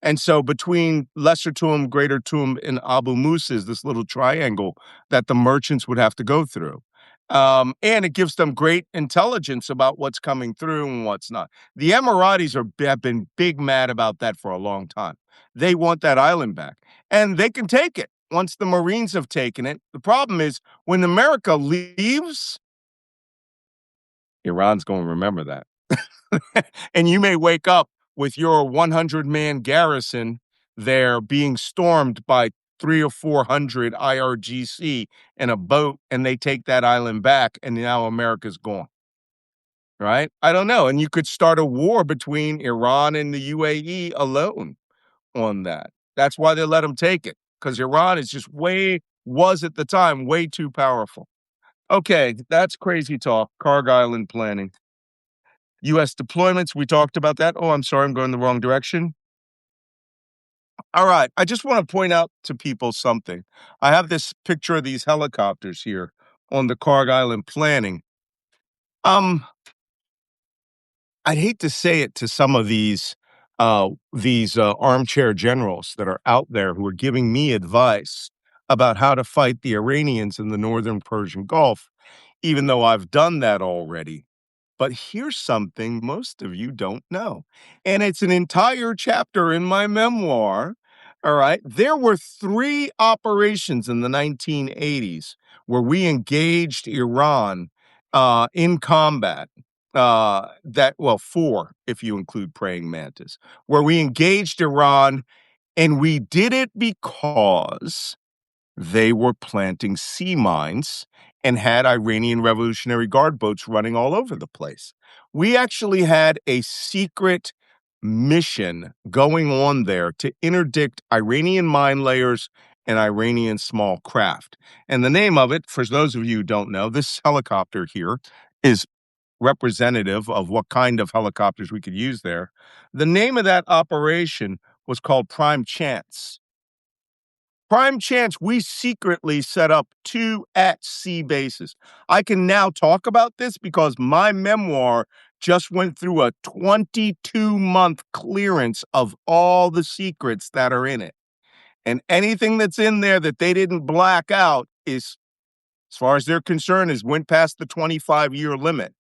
And so between Lesser Tuam, Greater Tuam, and Abu Musa is this little triangle that the merchants would have to go through. And it gives them great intelligence about what's coming through and what's not. The Emiratis have been big mad about that for a long time. They want that island back, and they can take it once the Marines have taken it. The problem is when America leaves, Iran's going to remember that. And you may wake up with your 100-man garrison there being stormed by 300 or 400 IRGC in a boat, and they take that island back, and now America's gone. Right? I don't know. And you could start a war between Iran and the UAE alone on that. That's why they let them take it, because Iran is just was at the time way too powerful. Okay, that's crazy talk. Kaarsbo Island planning. U.S. deployments, we talked about that. Oh, I'm sorry, I'm going the wrong direction. All right, I just want to point out to people something. I have this picture of these helicopters here on the Kaarsbo Island planning. I'd hate to say it to some of these armchair generals that are out there who are giving me advice about how to fight the Iranians in the northern Persian Gulf, even though I've done that already. But here's something most of you don't know, and it's an entire chapter in my memoir. All right. There were 3 operations in the 1980s where we engaged Iran in combat. Well, 4, if you include praying mantis, where we engaged Iran, and we did it because they were planting sea mines and had Iranian Revolutionary Guard boats running all over the place. We actually had a secret mission going on there to interdict Iranian mine layers and Iranian small craft. And the name of it, for those of you who don't know, this helicopter here is representative of what kind of helicopters we could use there. The name of that operation was called Prime Chance. Prime Chance, we secretly set up 2 at-sea bases. I can now talk about this because my memoir just went through a 22-month clearance of all the secrets that are in it. And anything that's in there that they didn't black out is, as far as they're concerned, went past the 25-year limit.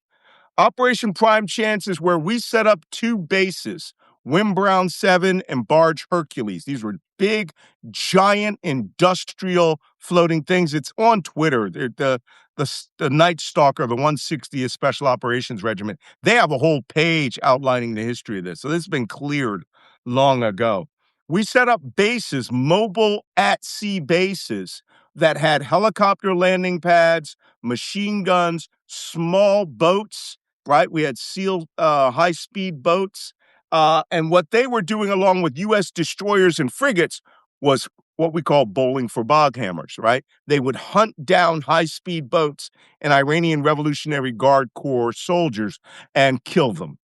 Operation Prime Chance is where we set up 2 bases, Wimbrown 7 and Barge Hercules. These were big, giant, industrial floating things. It's on Twitter. The Night Stalker, the 160th Special Operations Regiment, they have a whole page outlining the history of this. So this has been cleared long ago. We set up bases, mobile at-sea bases that had helicopter landing pads, machine guns, small boats, right? We had SEAL high-speed boats. And what they were doing along with U.S. destroyers and frigates was what we call bowling for bog hammers, right? They would hunt down high-speed boats and Iranian Revolutionary Guard Corps soldiers and kill them,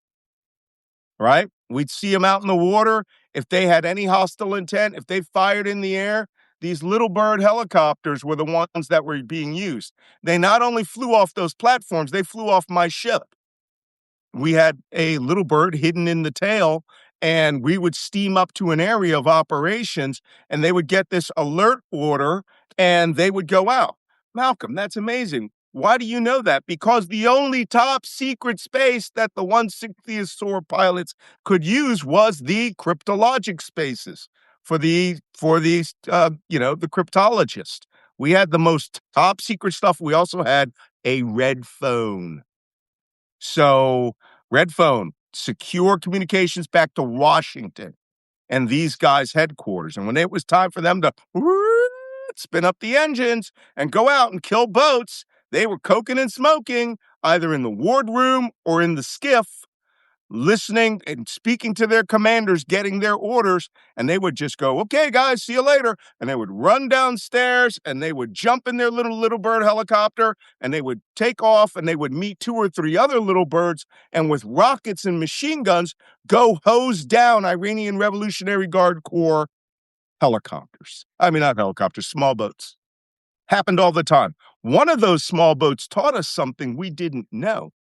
right? We'd see them out in the water. If they had any hostile intent, if they fired in the air, these little bird helicopters were the ones that were being used. They not only flew off those platforms, they flew off my ship. We had a little bird hidden in the tail, and we would steam up to an area of operations, and they would get this alert order, and they would go out. Malcolm, that's amazing. Why do you know that? Because the only top secret space that the 160th SOAR pilots could use was the cryptologic spaces for the cryptologist. We had the most top secret stuff. We also had a red phone. So, red phone, secure communications back to Washington and these guys' headquarters. And when it was time for them to spin up the engines and go out and kill boats, they were coking and smoking either in the wardroom or in the skiff, listening and speaking to their commanders, getting their orders, and they would just go, "Okay, guys, see you later." And they would run downstairs and they would jump in their little bird helicopter and they would take off and they would meet 2 or 3 other little birds and with rockets and machine guns go hose down Iranian Revolutionary Guard Corps helicopters. I mean, not helicopters, small boats. Happened all the time. One of those small boats taught us something we didn't know.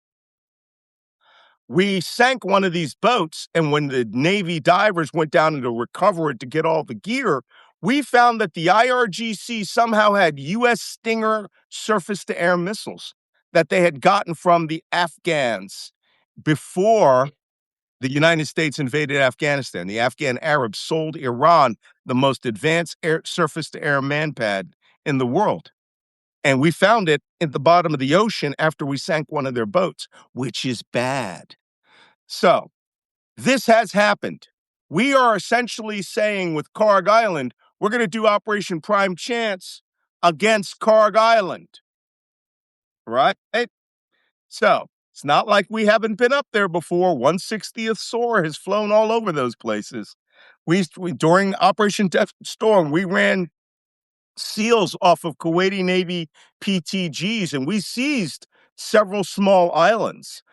We sank one of these boats, and when the Navy divers went down to recover it to get all the gear, we found that the IRGC somehow had U.S. Stinger surface-to-air missiles that they had gotten from the Afghans before the United States invaded Afghanistan. The Afghan Arabs sold Iran the most advanced surface-to-air manpad in the world. And we found it at the bottom of the ocean after we sank one of their boats, which is bad. So, this has happened. We are essentially saying with Karg Island, we're going to do Operation Prime Chance against Karg Island, right? So, it's not like we haven't been up there before. 160th SOAR has flown all over those places. We during Operation Desert Storm, we ran SEALs off of Kuwaiti Navy PTGs, and we seized several small islands.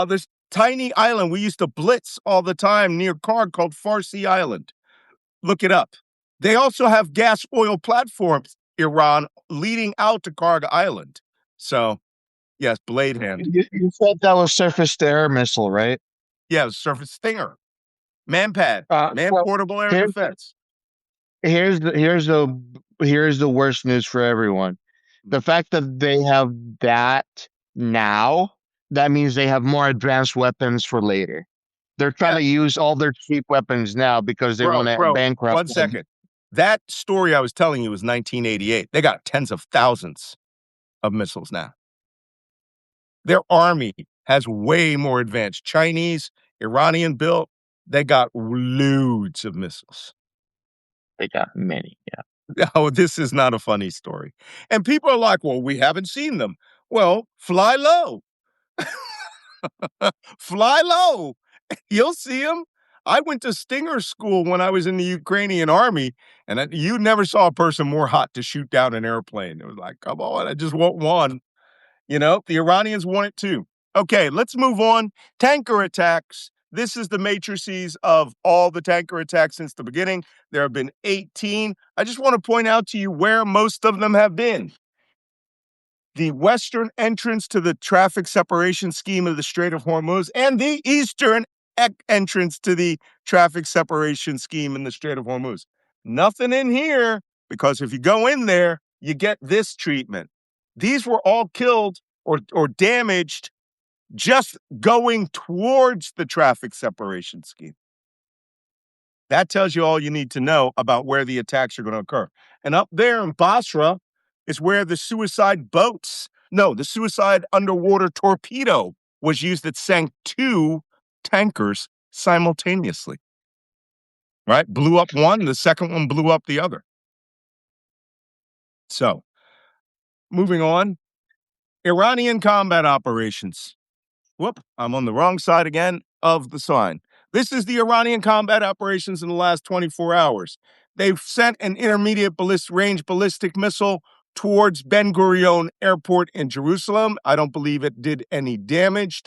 There's tiny island we used to blitz all the time near Karg called Farsi Island. Look it up. They also have gas oil platforms, Iran, leading out to Karg Island. So, yes, blade hand. You said that was surface-to-air missile, right? Yeah, surface Stinger. Manpad. Man-portable air defense. Here's the worst news for everyone. The fact that they have that now, that means they have more advanced weapons for later. They're trying to use all their cheap weapons now because they want to bankrupt. 1 second. That story I was telling you was 1988. They got tens of thousands of missiles now. Their army has way more advanced. Chinese, Iranian built, they got loads of missiles. They got many, yeah. Oh, this is not a funny story. And people are like, well, we haven't seen them. Well, fly low. Fly low. You'll see them. I went to Stinger school when I was in the Ukrainian army, and you never saw a person more hot to shoot down an airplane. It was like, come on, I just want one. You know, the Iranians want it too. Okay, let's move on. Tanker attacks. This is the matrices of all the tanker attacks since the beginning. There have been 18. I just want to point out to you where most of them have been. The western entrance to the traffic separation scheme of the Strait of Hormuz and the eastern entrance to the traffic separation scheme in the Strait of Hormuz. Nothing in here, because if you go in there, you get this treatment. These were all killed or damaged just going towards the traffic separation scheme. That tells you all you need to know about where the attacks are going to occur. And up there in Basra is where the suicide underwater torpedo was used that sank 2 tankers simultaneously. Right? Blew up one, the second one blew up the other. So, moving on. Iranian combat operations. Whoop, I'm on the wrong side again of the sign. This is the Iranian combat operations in the last 24 hours. They've sent an intermediate range ballistic missile towards Ben Gurion Airport in Jerusalem. I don't believe it did any damage.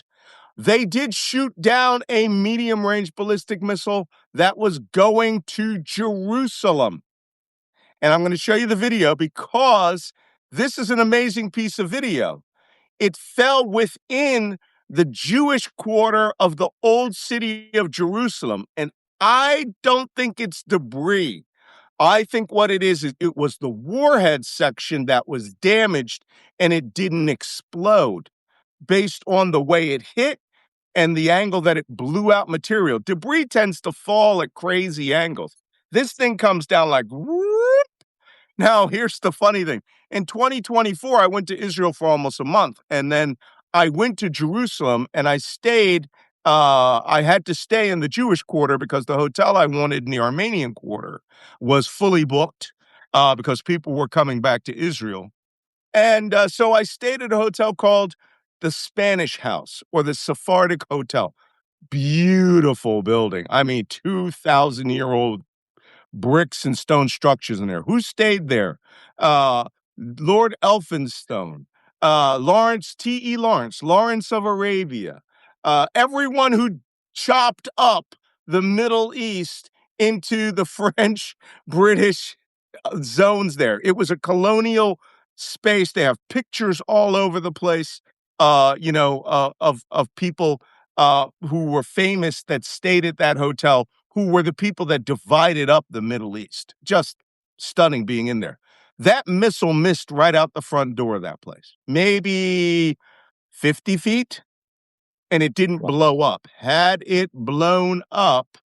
They did shoot down a medium range ballistic missile that was going to Jerusalem. And I'm going to show you the video because this is an amazing piece of video. It fell within the Jewish quarter of the old city of Jerusalem. And I don't think it's debris. I think what it is it was the warhead section that was damaged and it didn't explode based on the way it hit and the angle that it blew out material. Debris tends to fall at crazy angles. This thing comes down like, whoop. Now, here's the funny thing. In 2024, I went to Israel for almost a month, and then I went to Jerusalem, and I stayed. I had to stay in the Jewish quarter because the hotel I wanted in the Armenian quarter was fully booked because people were coming back to Israel. And so I stayed at a hotel called the Spanish House or the Sephardic Hotel. Beautiful building. I mean, 2,000-year-old bricks and stone structures in there. Who stayed there? Lord Elphinstone, T.E. Lawrence of Arabia, everyone who chopped up the Middle East into the French, British zones there. It was a colonial space. They have pictures all over the place, of people who were famous that stayed at that hotel, who were the people that divided up the Middle East. Just stunning being in there. That missile missed right out the front door of that place, maybe 50 feet, and it didn't blow up. Had it blown up,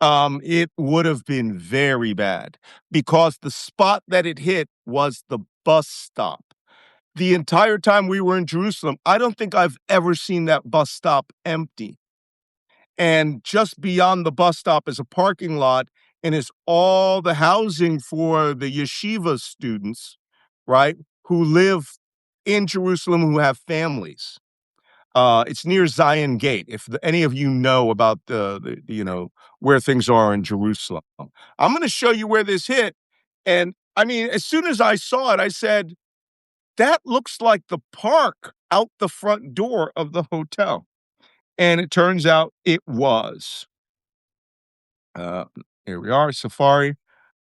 it would have been very bad because the spot that it hit was the bus stop. The entire time we were in Jerusalem, I don't think I've ever seen that bus stop empty. And just beyond the bus stop is a parking lot and is all the housing for the yeshiva students, right, who live in Jerusalem, who have families. It's near Zion Gate. If any of you know about where things are in Jerusalem, I'm going to show you where this hit. And I mean, as soon as I saw it, I said, that looks like the park out the front door of the hotel. And it turns out it was. Here we are, Safari.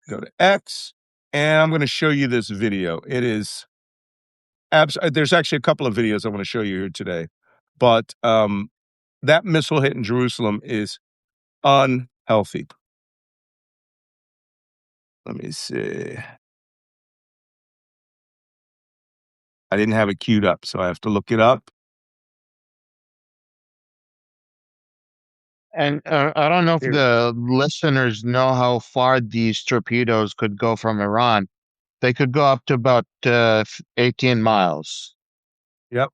Go to X, and I'm going to show you this video. It is there's actually a couple of videos I want to show you here today, but that missile hit in Jerusalem is unhealthy. Let me see. I didn't have it queued up, so I have to look it up. And I don't know if the listeners know how far these torpedoes could go from Iran. They could go up to about 18 miles. Yep.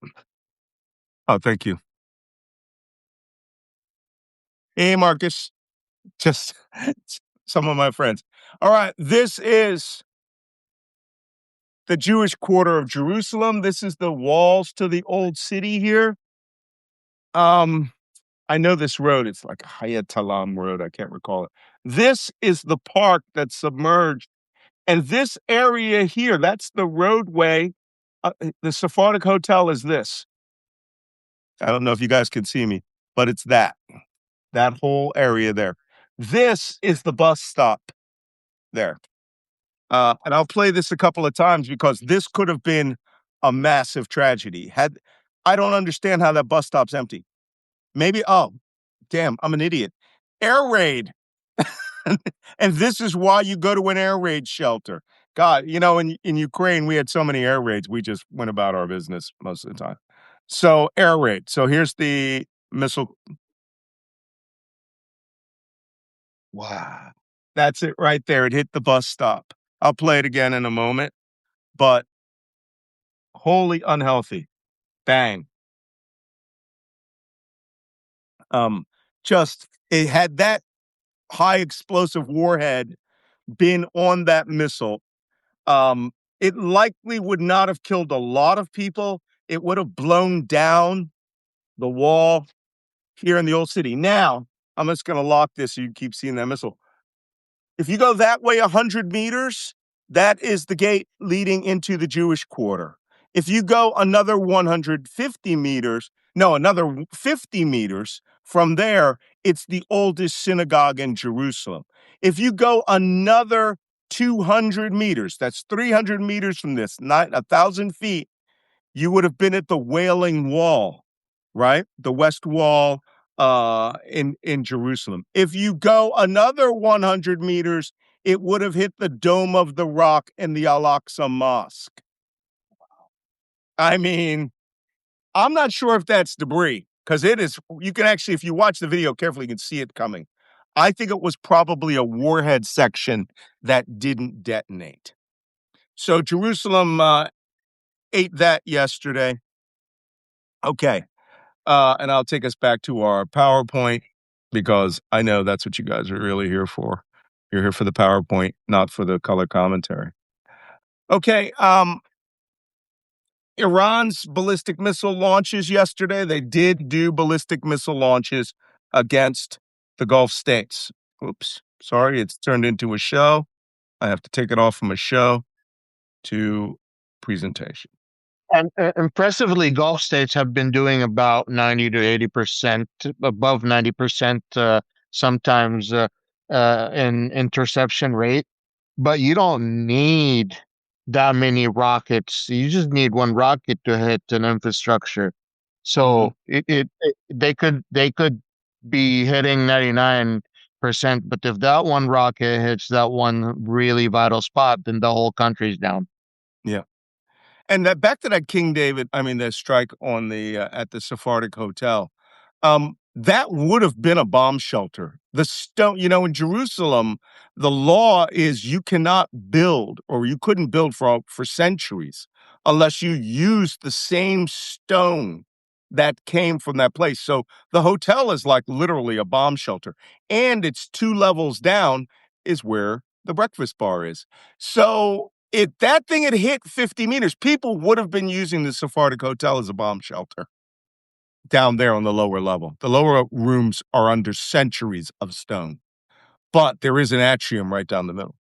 Oh, thank you. Hey, Marcus. Just some of my friends. All right, this is the Jewish quarter of Jerusalem. This is the walls to the old city here. I I know this road. It's like Hayat Talam Road. I can't recall it. This is the park that's submerged. And this area here, that's the roadway. The Sephardic Hotel is this. I don't know if you guys can see me, but it's that whole area there. This is the bus stop there. And I'll play this a couple of times because this could have been a massive tragedy. I don't understand how that bus stop's empty. Maybe, oh, damn, I'm an idiot. Air raid. And this is why you go to an air raid shelter. God, in Ukraine, we had so many air raids, we just went about our business most of the time. So, air raid. So, here's the missile. Wow. That's it right there. It hit the bus stop. I'll play it again in a moment, but wholly unhealthy. Bang. Just it had that high explosive warhead been on that missile, um, it likely would not have killed a lot of people. It would have blown down the wall here in the old city. Now, I'm just going to lock this so you keep seeing that missile. If you go that way 100 meters, that is the gate leading into the Jewish quarter. If you go another 150 meters, no, another 50 meters from there, it's the oldest synagogue in Jerusalem. If you go another 200 meters, that's 300 meters from this, not 1,000 feet, you would have been at the Wailing Wall, right? The West Wall in Jerusalem. If you go another 100 meters, it would have hit the Dome of the Rock and the Al-Aqsa Mosque. I mean, I'm not sure if that's debris because it is. You can actually, if you watch the video carefully, you can see it coming. I think it was probably a warhead section that didn't detonate. So Jerusalem ate that yesterday. Okay. And I'll take us back to our PowerPoint because I know that's what you guys are really here for. You're here for the PowerPoint, not for the color commentary. Okay. Iran's ballistic missile launches yesterday. They did do ballistic missile launches against the Gulf states. Oops. Sorry, it's turned into a show. I have to take it off from a show to presentation. And impressively, Gulf states have been doing about 90 to 80%, above 90%, sometimes in interception rate. But you don't need that many rockets. You just need one rocket to hit an infrastructure. So they could be hitting 99%, but if that one rocket hits that one really vital spot, then the whole country's down. Yeah. And back to that King David, I mean, the strike on the at the Sephardic Hotel, that would have been a bomb shelter. The stone, in Jerusalem, the law is you cannot build, or you couldn't build for centuries unless you use the same stone that came from that place. So the hotel is like literally a bomb shelter, and it's 2 levels down is where the breakfast bar is. So if that thing had hit 50 meters, people would have been using the Sephardic Hotel as a bomb shelter down there on the lower level. The lower rooms are under centuries of stone, but there is an atrium right down the middle.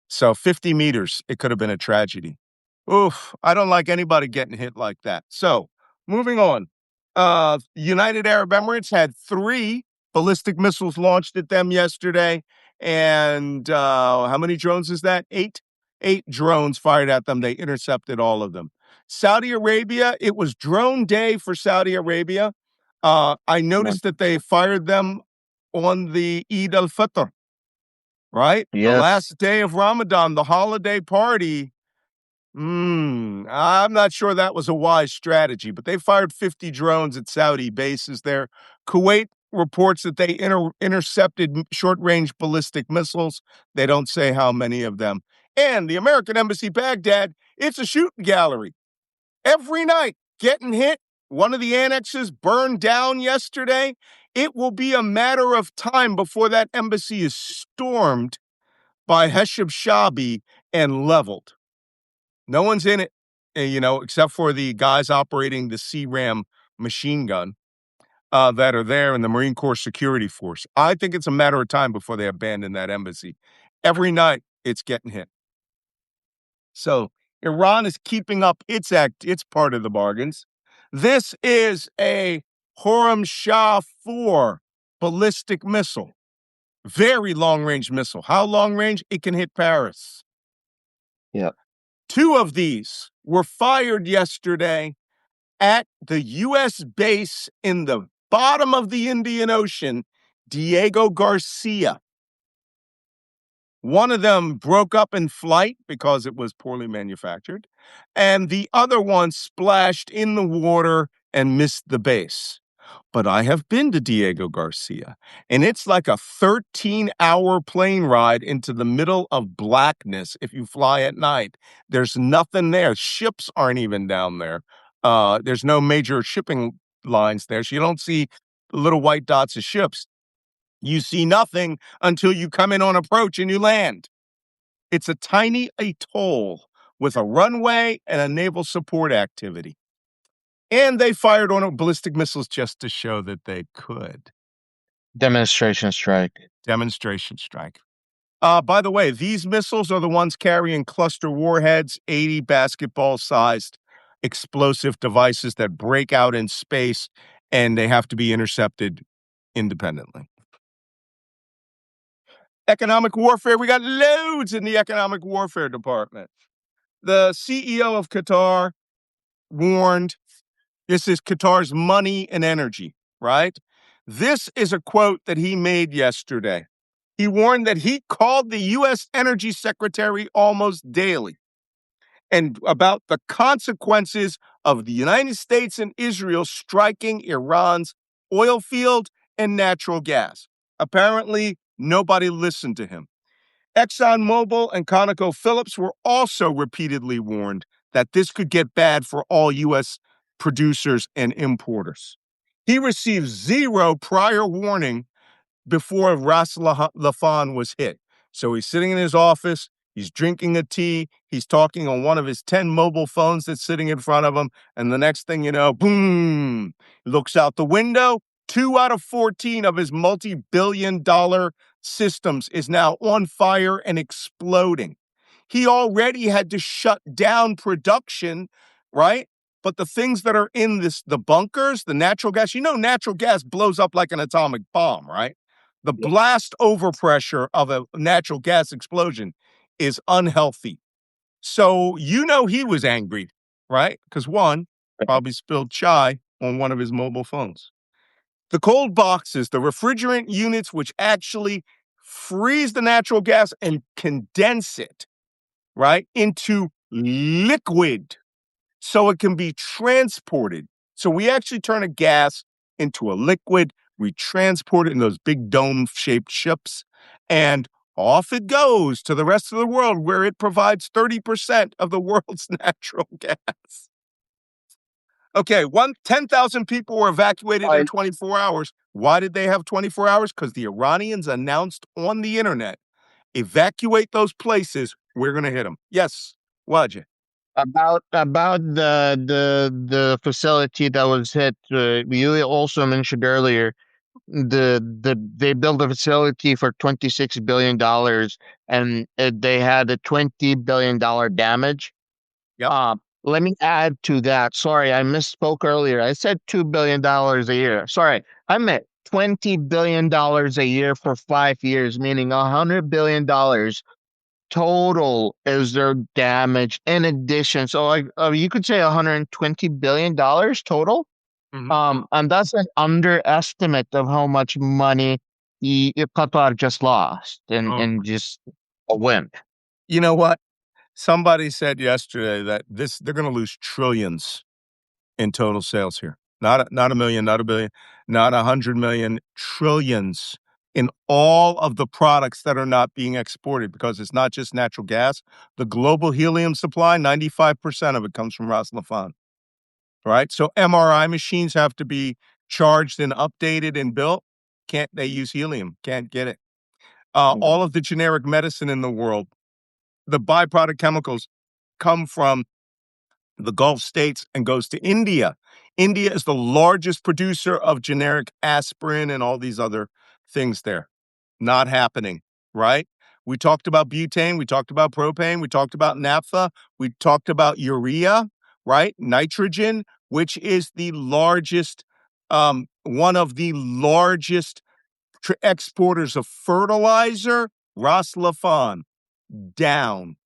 So 50 meters, it could have been a tragedy. Oof, I don't like anybody getting hit like that. So moving on. United Arab Emirates had 3 ballistic missiles launched at them yesterday. And how many drones is that? 8? 8 drones fired at them. They intercepted all of them. Saudi Arabia, it was drone day for Saudi Arabia. I noticed that they fired them on the Eid al-Fitr, right? The Yes. last day of Ramadan, the holiday party. I'm not sure that was a wise strategy, but they fired 50 drones at Saudi bases there. Kuwait reports that they intercepted short-range ballistic missiles. They don't say how many of them. And the American Embassy Baghdad, it's a shooting gallery. Every night, getting hit. One of the annexes burned down yesterday. It will be a matter of time before that embassy is stormed by Heshab Shabi and leveled. No one's in it, except for the guys operating the CRAM machine gun. that are there in the Marine Corps Security Force. I think it's a matter of time before they abandon that embassy. Every night it's getting hit. So Iran is keeping up its part of the bargains. This is a Horam Shah 4 ballistic missile. Very long-range missile. How long-range? It can hit Paris. Yeah. 2 of these were fired yesterday at the U.S. base in the bottom of the Indian Ocean, Diego Garcia. One of them broke up in flight because it was poorly manufactured, and the other one splashed in the water and missed the base. But I have been to Diego Garcia, and it's like a 13-hour plane ride into the middle of blackness if you fly at night. There's nothing there. Ships aren't even down there. There's no major shipping lines there, so you don't see little white dots of ships. You see nothing until you come in on approach and you land. It's a tiny atoll with a runway and a naval support activity. And they fired on ballistic missiles just to show that they could. Demonstration strike. Demonstration strike. By the way, these missiles are the ones carrying cluster warheads, 80 basketball-sized explosive devices that break out in space, and they have to be intercepted independently. Economic warfare, we got loads in the economic warfare department. The CEO of Qatar warned, this is Qatar's money and energy, right? This is a quote that he made yesterday. He warned that he called the U.S. Energy Secretary almost daily and about the consequences of the United States and Israel striking Iran's oil field and natural gas. Apparently, nobody listened to him. ExxonMobil and ConocoPhillips were also repeatedly warned that this could get bad for all U.S. producers and importers. He received 0 prior warning before Ras Laffan was hit. So he's sitting in his office, he's drinking a tea, he's talking on one of his 10 mobile phones that's sitting in front of him, and the next thing you know, boom, he looks out the window. 2 out of 14 of his multi-billion-dollar systems is now on fire and exploding. He already had to shut down production, right? But the things that are in the bunkers, the natural gas, natural gas blows up like an atomic bomb, right? The blast overpressure of a natural gas explosion is unhealthy. So he was angry, right? Because one, probably spilled chai on one of his mobile phones. The cold boxes, the refrigerant units, which actually freeze the natural gas and condense it, right, into liquid so it can be transported. So we actually turn a gas into a liquid, we transport it in those big dome-shaped ships, and off it goes to the rest of the world where it provides 30% of the world's natural gas. Okay, 10,000 people were evacuated in 24 hours. Why did they have 24 hours? Because the Iranians announced on the internet, evacuate those places, we're going to hit them. Yes, Wajid. About the facility that was hit, you also mentioned earlier they built a facility for $26 billion and they had a $20 billion damage. Yep. Let me add to that. Sorry, I misspoke earlier. I said $2 billion a year. Sorry, I meant $20 billion a year for 5 years, meaning $100 billion total is their damage in addition. So you could say $120 billion total. Mm-hmm. And that's an underestimate of how much money Qatar just lost and just a win. You know what? Somebody said yesterday that they're going to lose trillions in total sales here. Not a million, not a billion, not 100 million, trillions in all of the products that are not being exported, because it's not just natural gas. The global helium supply, 95% of it comes from Ras Laffan, right? So MRI machines have to be charged and updated and built. Can't they use helium? Can't get it. All of the generic medicine in the world, the byproduct chemicals come from the Gulf states, and goes to India. India is the largest producer of generic aspirin and all these other things there. Not happening, right? We talked about butane, we talked about propane, we talked about naphtha, we talked about urea, right? Nitrogen, which is the largest, one of the largest exporters of fertilizer, Ras Laffan, down.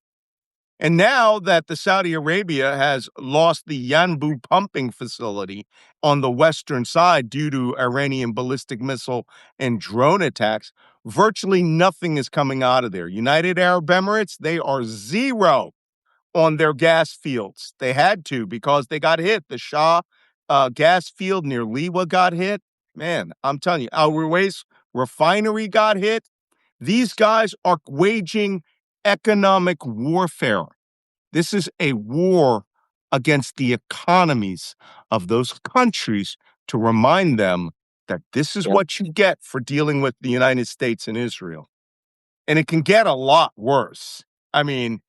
And now that the Saudi Arabia has lost the Yanbu pumping facility on the western side due to Iranian ballistic missile and drone attacks, virtually nothing is coming out of there. United Arab Emirates, they are zero on their gas fields. They had to because they got hit. The Shah gas field near Liwa got hit. Man, I'm telling you, Al Ruwais refinery got hit. These guys are waging economic warfare. This is a war against the economies of those countries to remind them that this is what you get for dealing with the United States and Israel. And it can get a lot worse. I mean,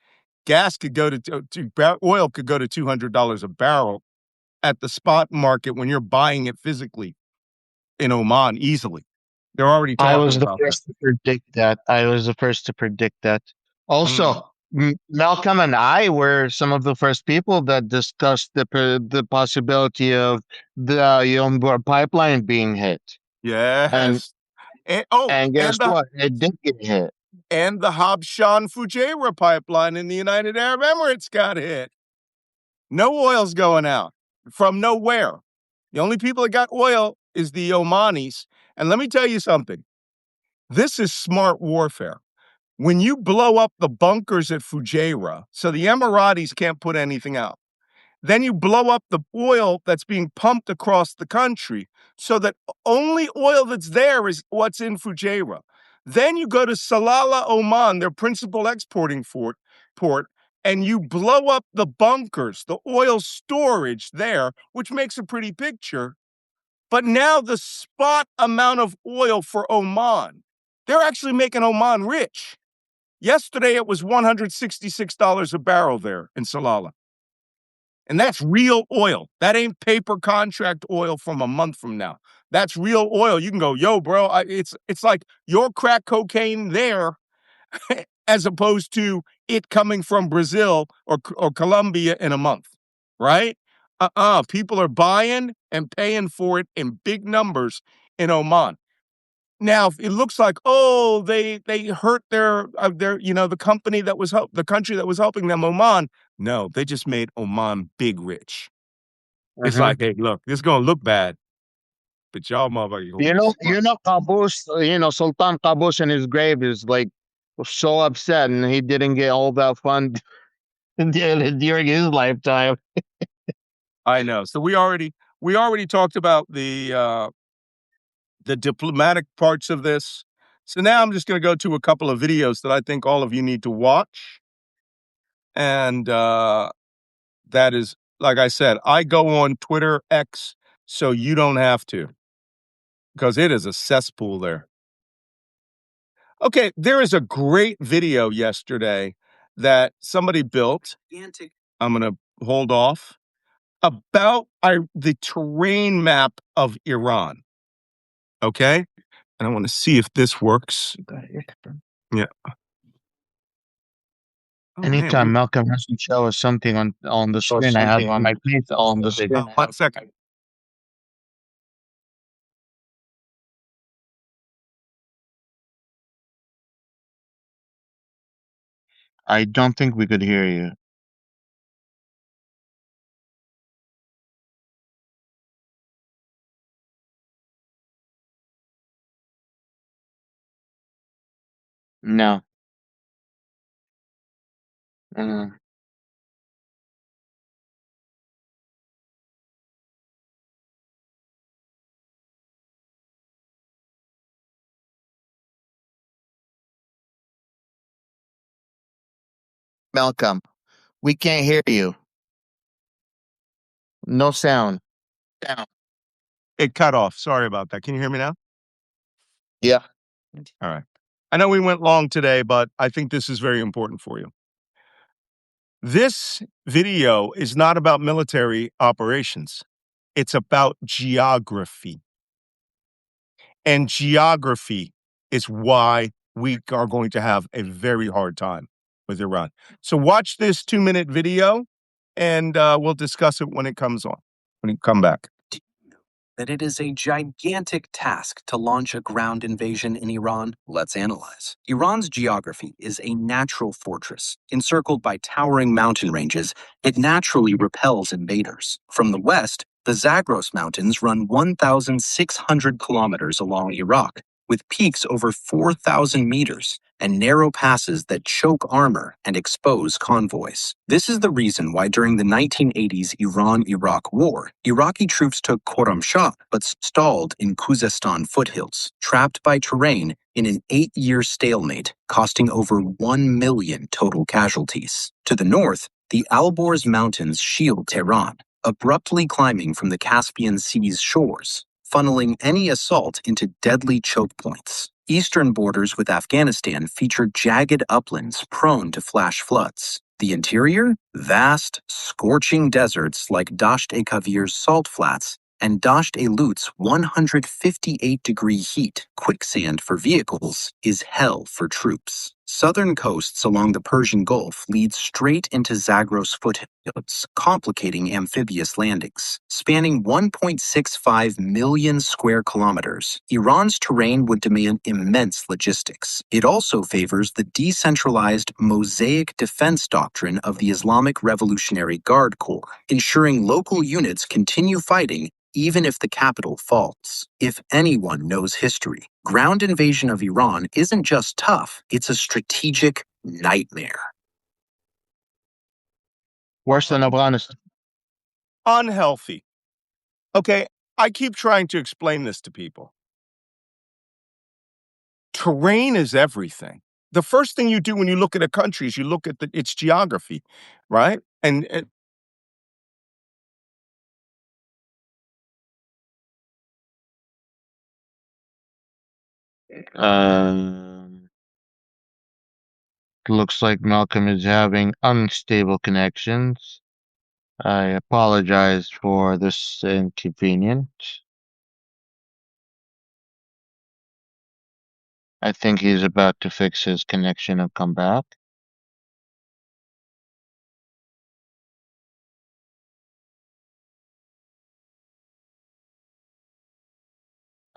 gas could go oil could go to $200 a barrel at the spot market when you're buying it physically in Oman easily. They're already I talking was the about first to predict that. I was the first to predict that. Also, Malcolm and I were some of the first people that discussed the possibility of the Yombor pipeline being hit. And Yes. And, and guess and the what? It did get hit. and the Habshan Fujairah pipeline in the United Arab Emirates got hit. No oil's going out from nowhere. The only people that got oil is the Omanis. And let me tell you something. This is smart warfare. When you blow up the bunkers at Fujairah, so the Emiratis can't put anything out, then you blow up the oil that's being pumped across the country so that only oil that's there is what's in Fujairah. Then you go to Salalah, Oman, their principal exporting port, and you blow up the bunkers, the oil storage there, which makes a pretty picture. But now the spot amount of oil for Oman, they're actually making Oman rich. Yesterday, it was $166 a barrel there in Salalah. And that's real oil. That ain't paper contract oil from a month from now. That's real oil. You can go, yo, bro, it's like your crack cocaine there as opposed to it coming from Brazil or Colombia in a month, right? People are buying and paying for it in big numbers in Oman. Now, it looks like, oh, they hurt their the company that was the country that was helping them, Oman. No, they just made Oman big rich. It's like, hey, look, this is gonna look bad, but y'all motherfuckers. Sultan Qaboos in his grave is like so upset, and he didn't get all that fun during his lifetime. I know. So we already talked about the diplomatic parts of this. So now I'm just going to go to a couple of videos that I think all of you need to watch. And that is, like I said, I go on Twitter X so you don't have to, because it is a cesspool there. Okay, there is a great video yesterday that somebody built. I'm going to hold off about the terrain map of Iran. Okay? And I want to see if this works. Yeah. Anytime Malcolm has to show us something on the screen, I have my face on the screen. 1 second. I don't think we could hear you. No. Malcolm, we can't hear you. No sound. It cut off. Sorry about that. Can you hear me now? Yeah. All right. I know we went long today, but I think this is very important for you. This video is not about military operations. It's about geography. And geography is why we are going to have a very hard time with Iran. So watch this 2-minute video, and we'll discuss it when it comes on, when you come back. That it is a gigantic task to launch a ground invasion in Iran? Let's analyze. Iran's geography is a natural fortress. Encircled by towering mountain ranges, it naturally repels invaders. From the west, the Zagros Mountains run 1,600 kilometers along Iraq, with peaks over 4,000 meters and narrow passes that choke armor and expose convoys. This is the reason why during the 1980s Iran-Iraq War, Iraqi troops took Khorramshahr but stalled in Khuzestan foothills, trapped by terrain in an 8-year stalemate, costing over 1 million total casualties. To the north, the Alborz Mountains shield Tehran, abruptly climbing from the Caspian Sea's shores, funneling any assault into deadly choke points. Eastern borders with Afghanistan feature jagged uplands prone to flash floods. The interior? Vast, scorching deserts like Dasht-e-Kavir's salt flats and Dasht-e-Lut's 158-degree heat. Quicksand for vehicles is hell for troops. Southern coasts along the Persian Gulf lead straight into Zagros foothills, complicating amphibious landings. Spanning 1.65 million square kilometers, Iran's terrain would demand immense logistics. It also favors the decentralized mosaic defense doctrine of the Islamic Revolutionary Guard Corps, ensuring local units continue fighting even if the capital falls. If anyone knows history, ground invasion of Iran isn't just tough, it's a strategic nightmare. Worse than Afghanistan. Unhealthy. Okay, I keep trying to explain this to people. Terrain is everything. The first thing you do when you look at a country is you look at its geography, right? And Looks like Malcolm is having unstable connections. I apologize for this inconvenience. I think he's about to fix his connection and come back.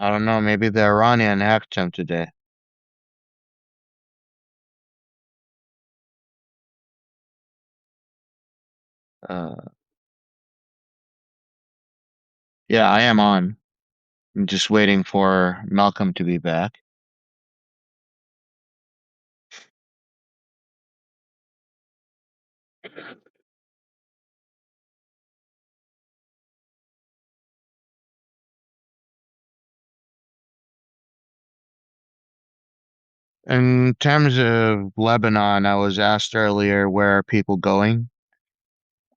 I don't know, maybe the Iranian hacked him today. Uh, yeah, I am on. I'm just waiting for Malcolm to be back. In terms of Lebanon, I was asked earlier, where are people going?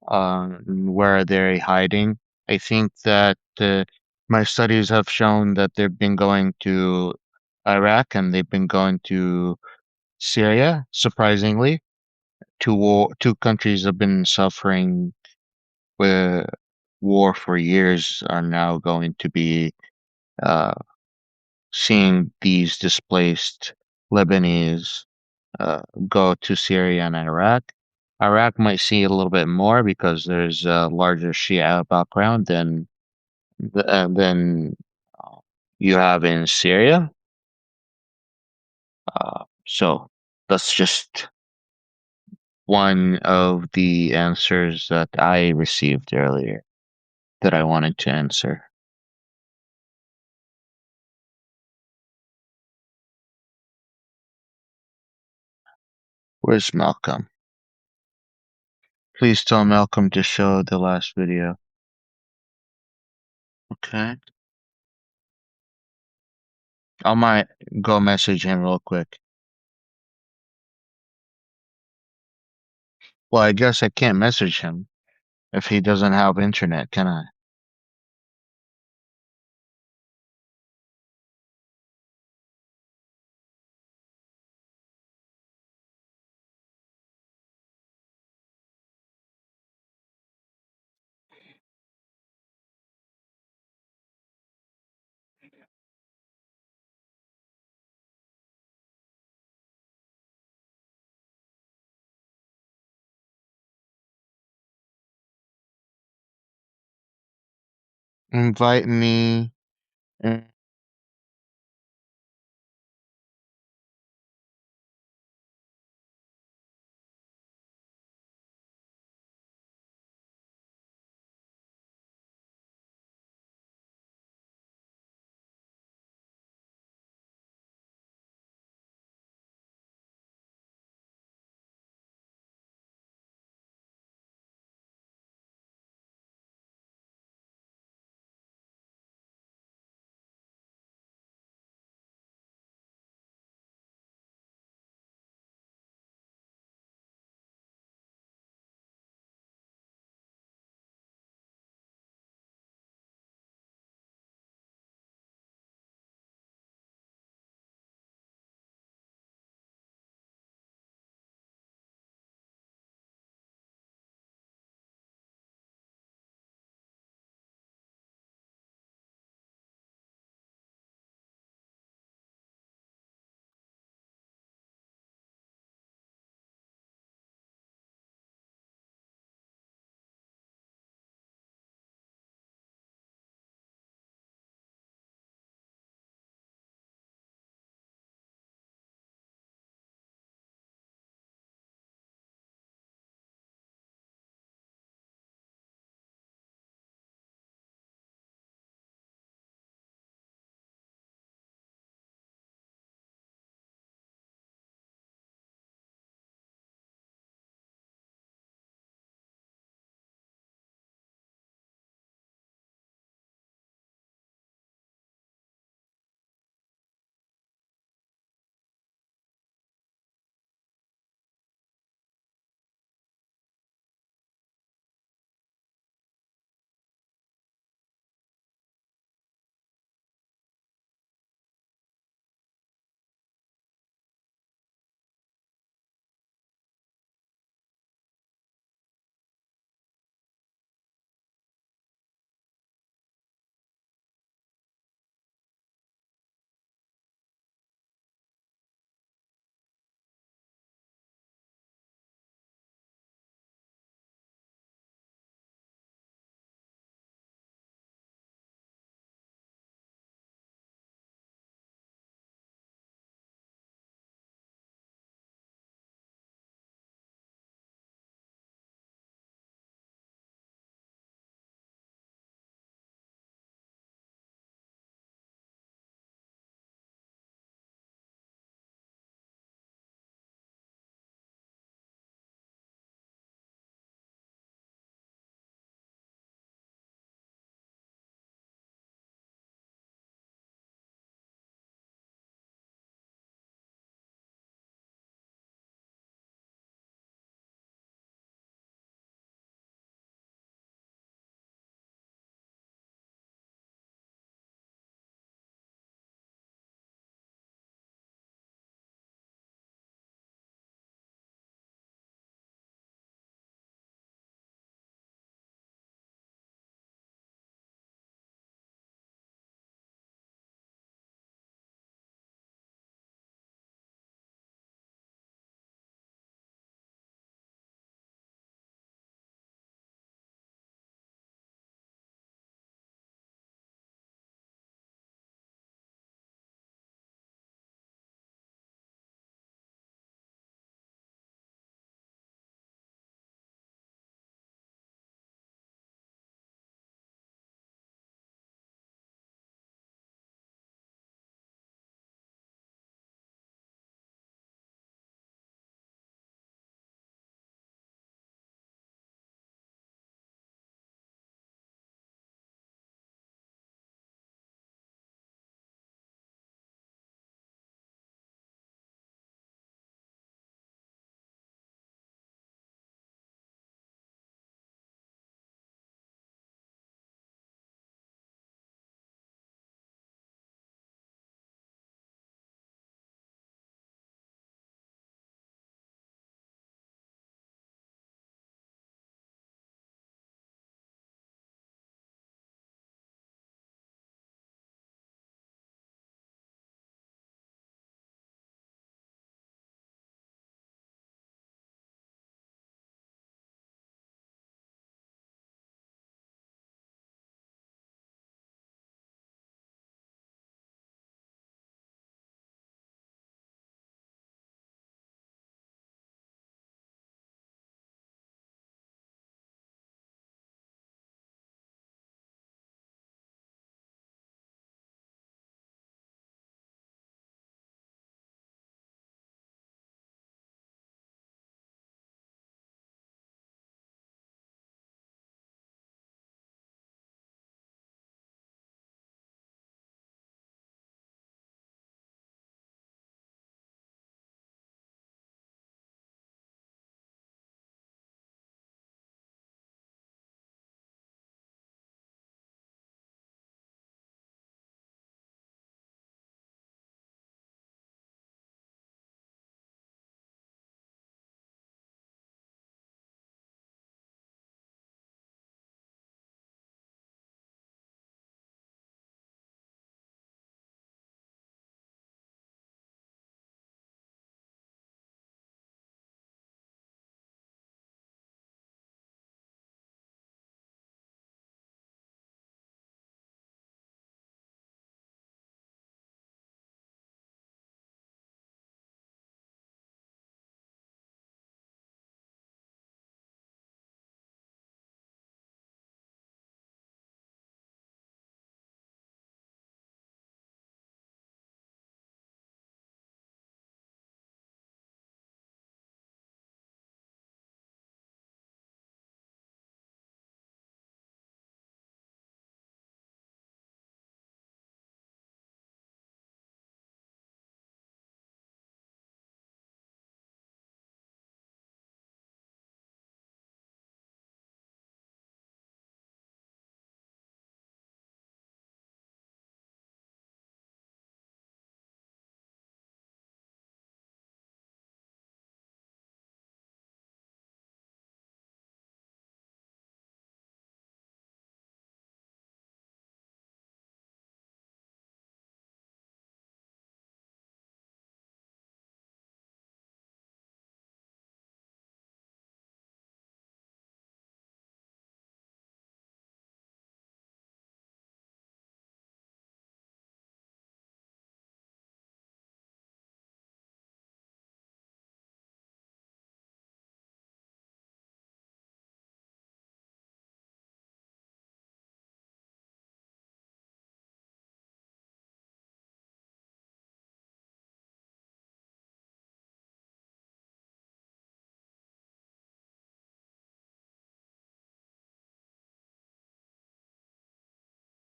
Where are they hiding? I think that my studies have shown that they've been going to Iraq and they've been going to Syria, surprisingly. Two countries have been suffering with war for years are now going to be uh, seeing these displaced Lebanese go to Syria and Iraq. Iraq might see a little bit more because there's a larger Shia background than you have in Syria. So that's just one of the answers that I received earlier that I wanted to answer. Where's Malcolm? Please tell Malcolm to show the last video. Okay. I might go message him real quick. Well, I guess I can't message him if he doesn't have internet, can I? invite me. And